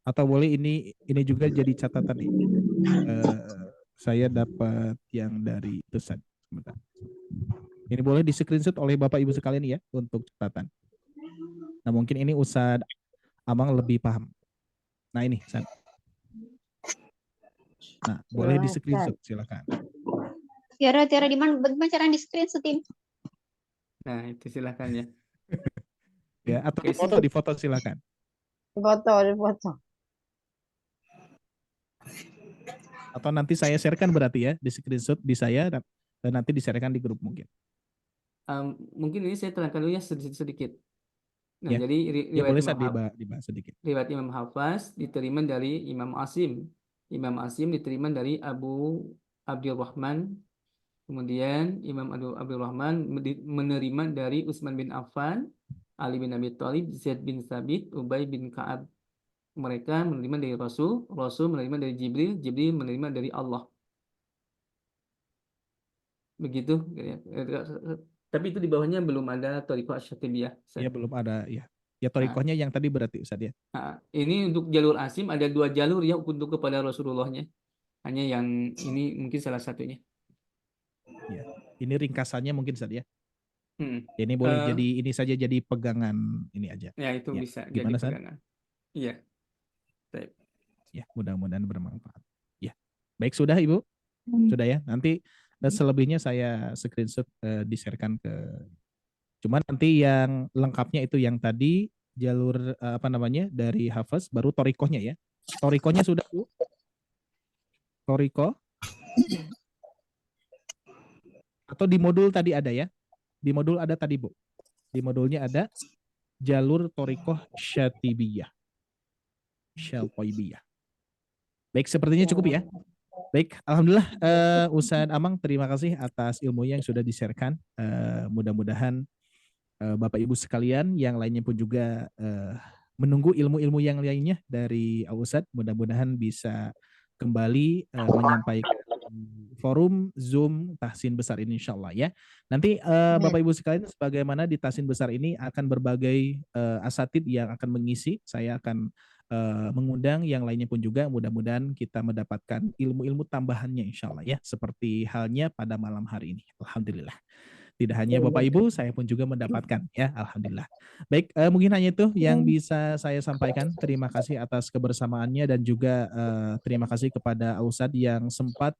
Atau boleh ini juga jadi catatan nih. Saya dapat yang dari Ustaz. Sebentar. Ini boleh di screenshot oleh Bapak Ibu sekalian ya untuk catatan. Nah mungkin ini Ustaz Amang lebih paham. Nah ini Ustaz. Nah boleh di screenshot silakan. Tiara di mana? Bagaimana cara di screenshotin? Nah itu silakan ya. Ya atau di foto silakan. Di foto. Atau nanti saya sharekan berarti ya, di screenshot di saya dan nanti di-sharekan di grup mungkin. Mungkin ini saya terangkan dulu ya sedikit. Nah, Ya. jadi Ya, boleh riwayat dibahas sedikit. riwayat Imam Hafaz diterima dari Imam Asim. Imam Asim diterima dari Abu Abdurrahman. Kemudian Imam Abdurrahman menerima dari Utsman bin Affan, Ali bin Abi Thalib, Zaid bin Thabit, Ubay bin Ka'ab. Mereka menerima dari Rasul, Rasul menerima dari Jibril, Jibril menerima dari Allah. Begitu. Tapi itu di bawahnya belum ada Thariqah Asy-Syatibiyah. Ya belum ada ya. Ya thariqahnya yang tadi berarti Ustaz ya. Nah, ini untuk jalur Asim ada 2 jalur ya untuk kepada Rasulullahnya. Hanya yang ini mungkin salah satunya. Ya. Ini ringkasannya mungkin Ustaz ya. Ya, ini boleh Eh, jadi ini saja jadi pegangan ini aja. Ya itu Ya. bisa Gimana, jadi Ustaz? pegangan. Iya. Baik. Ya, mudah-mudahan bermanfaat. Ya. Baik sudah Ibu? Sudah ya. Nanti selebihnya saya screenshot di-sharekan ke. Cuma nanti yang lengkapnya itu yang tadi jalur apa namanya dari Hafaz baru thariqahnya ya. Thariqahnya sudah Bu? Thariqah? Atau di modul tadi ada ya? Di modul ada tadi Bu. Di modulnya ada jalur thariqah Syatibiyah. Syatibiyah. Baik, sepertinya cukup ya. Baik, alhamdulillah Ustaz Amang terima kasih atas ilmunya yang sudah di-sharekan. Mudah-mudahan Bapak Ibu sekalian yang lainnya pun juga menunggu ilmu-ilmu yang lainnya dari Ustaz. Mudah-mudahan bisa kembali menyampaikan forum Zoom Tahsin Besar ini insya Allah ya. Nanti Bapak Ibu sekalian sebagaimana di Tahsin Besar ini akan berbagai asatid yang akan mengisi. Saya akan mengundang yang lainnya pun juga, mudah-mudahan kita mendapatkan ilmu-ilmu tambahannya insya Allah ya, seperti halnya pada malam hari ini. Alhamdulillah. Tidak hanya Bapak Ibu, saya pun juga mendapatkan ya, alhamdulillah. Baik, mungkin hanya itu yang bisa saya sampaikan. Terima kasih atas kebersamaannya dan juga terima kasih kepada Ustadz yang sempat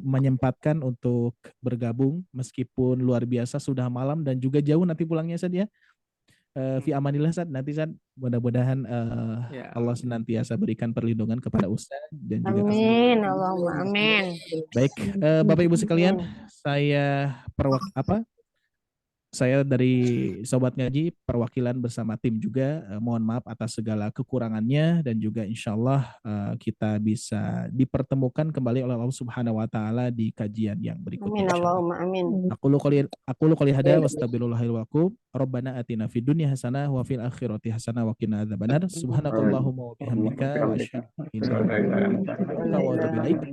menyempatkan untuk bergabung meskipun luar biasa sudah malam dan juga jauh nanti pulangnya Ustadz ya. Fi amanillah Ustadz, nanti Ustadz mudah-mudahan Allah senantiasa berikan perlindungan kepada Ustadz dan juga Amin, Allahumma amin. baik, Bapak Ibu sekalian, saya saya dari Sobat Ngaji perwakilan bersama tim juga mohon maaf atas segala kekurangannya dan juga insya Allah kita bisa dipertemukan kembali oleh Allah Subhanahu Wa Taala di kajian yang Amin, berikutnya. Allahumma amin. Aku qouli hada wastaghfirullahal walakum. Rabbana atina fid dunya hasanah wa fil akhirati hasanah wa qina adzabannar. Subhanakallahumma wa bihamdika wa asyhadu an la ilaha illa anta wa atubu ilaik.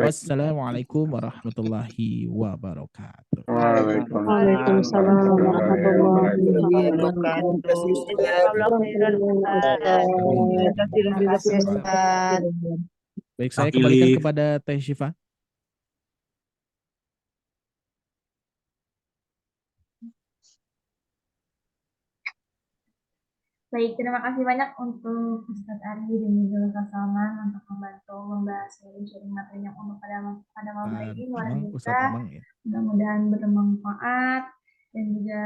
Wassalamualaikum warahmatullahi wabarakatuh. Waalaikumsalam warahmatullahi wabarakatuh. Terima kasih Ustaz. Baik, saya kembalikan kepada Teh Syifa. Baik, terima kasih banyak untuk Ustadz Ari dan juga Ustadz Salman untuk membantu membahas sharing materi yang untuk pada malam hari ini luar biasa. Mudah-mudahan bermanfaat dan juga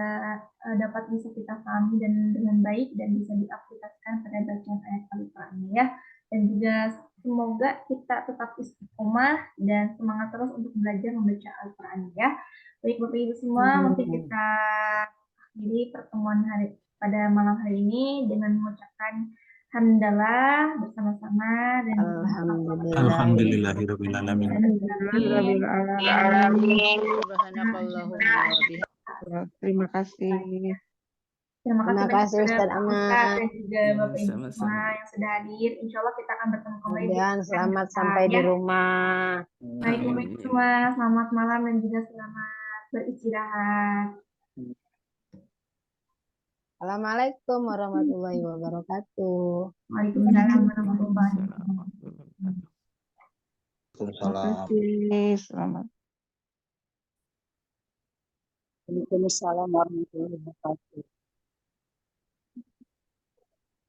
dapat bisa kita pahami dan dengan baik dan bisa diaplikasikan pada bacaan ayat Al-Qur'annya ya. Dan juga semoga kita tetap istiqomah dan semangat terus untuk belajar membaca Al-Qur'an ya. Baik Bapak Ibu semua, mungkin kita akhiri pertemuan pada malam hari ini dengan mengucapkan hamdalah bersama-sama dan Alhamdulillahirabbil alamin. Terima kasih. Terima kasih Ustaz Ahmad dan juga Bapak Ibu semua yang sudah hadir. Insya Allah kita akan bertemu kembali. Dan selamat sampai di rumah. Baik Bapak Ibu semua, selamat malam dan juga selamat beristirahat. Assalamualaikum warahmatullahi wabarakatuh. Waalaikumsalam warahmatullahi wabarakatuh. Terima kasih. Selamat. Waalaikumsalam warahmatullahi wabarakatuh.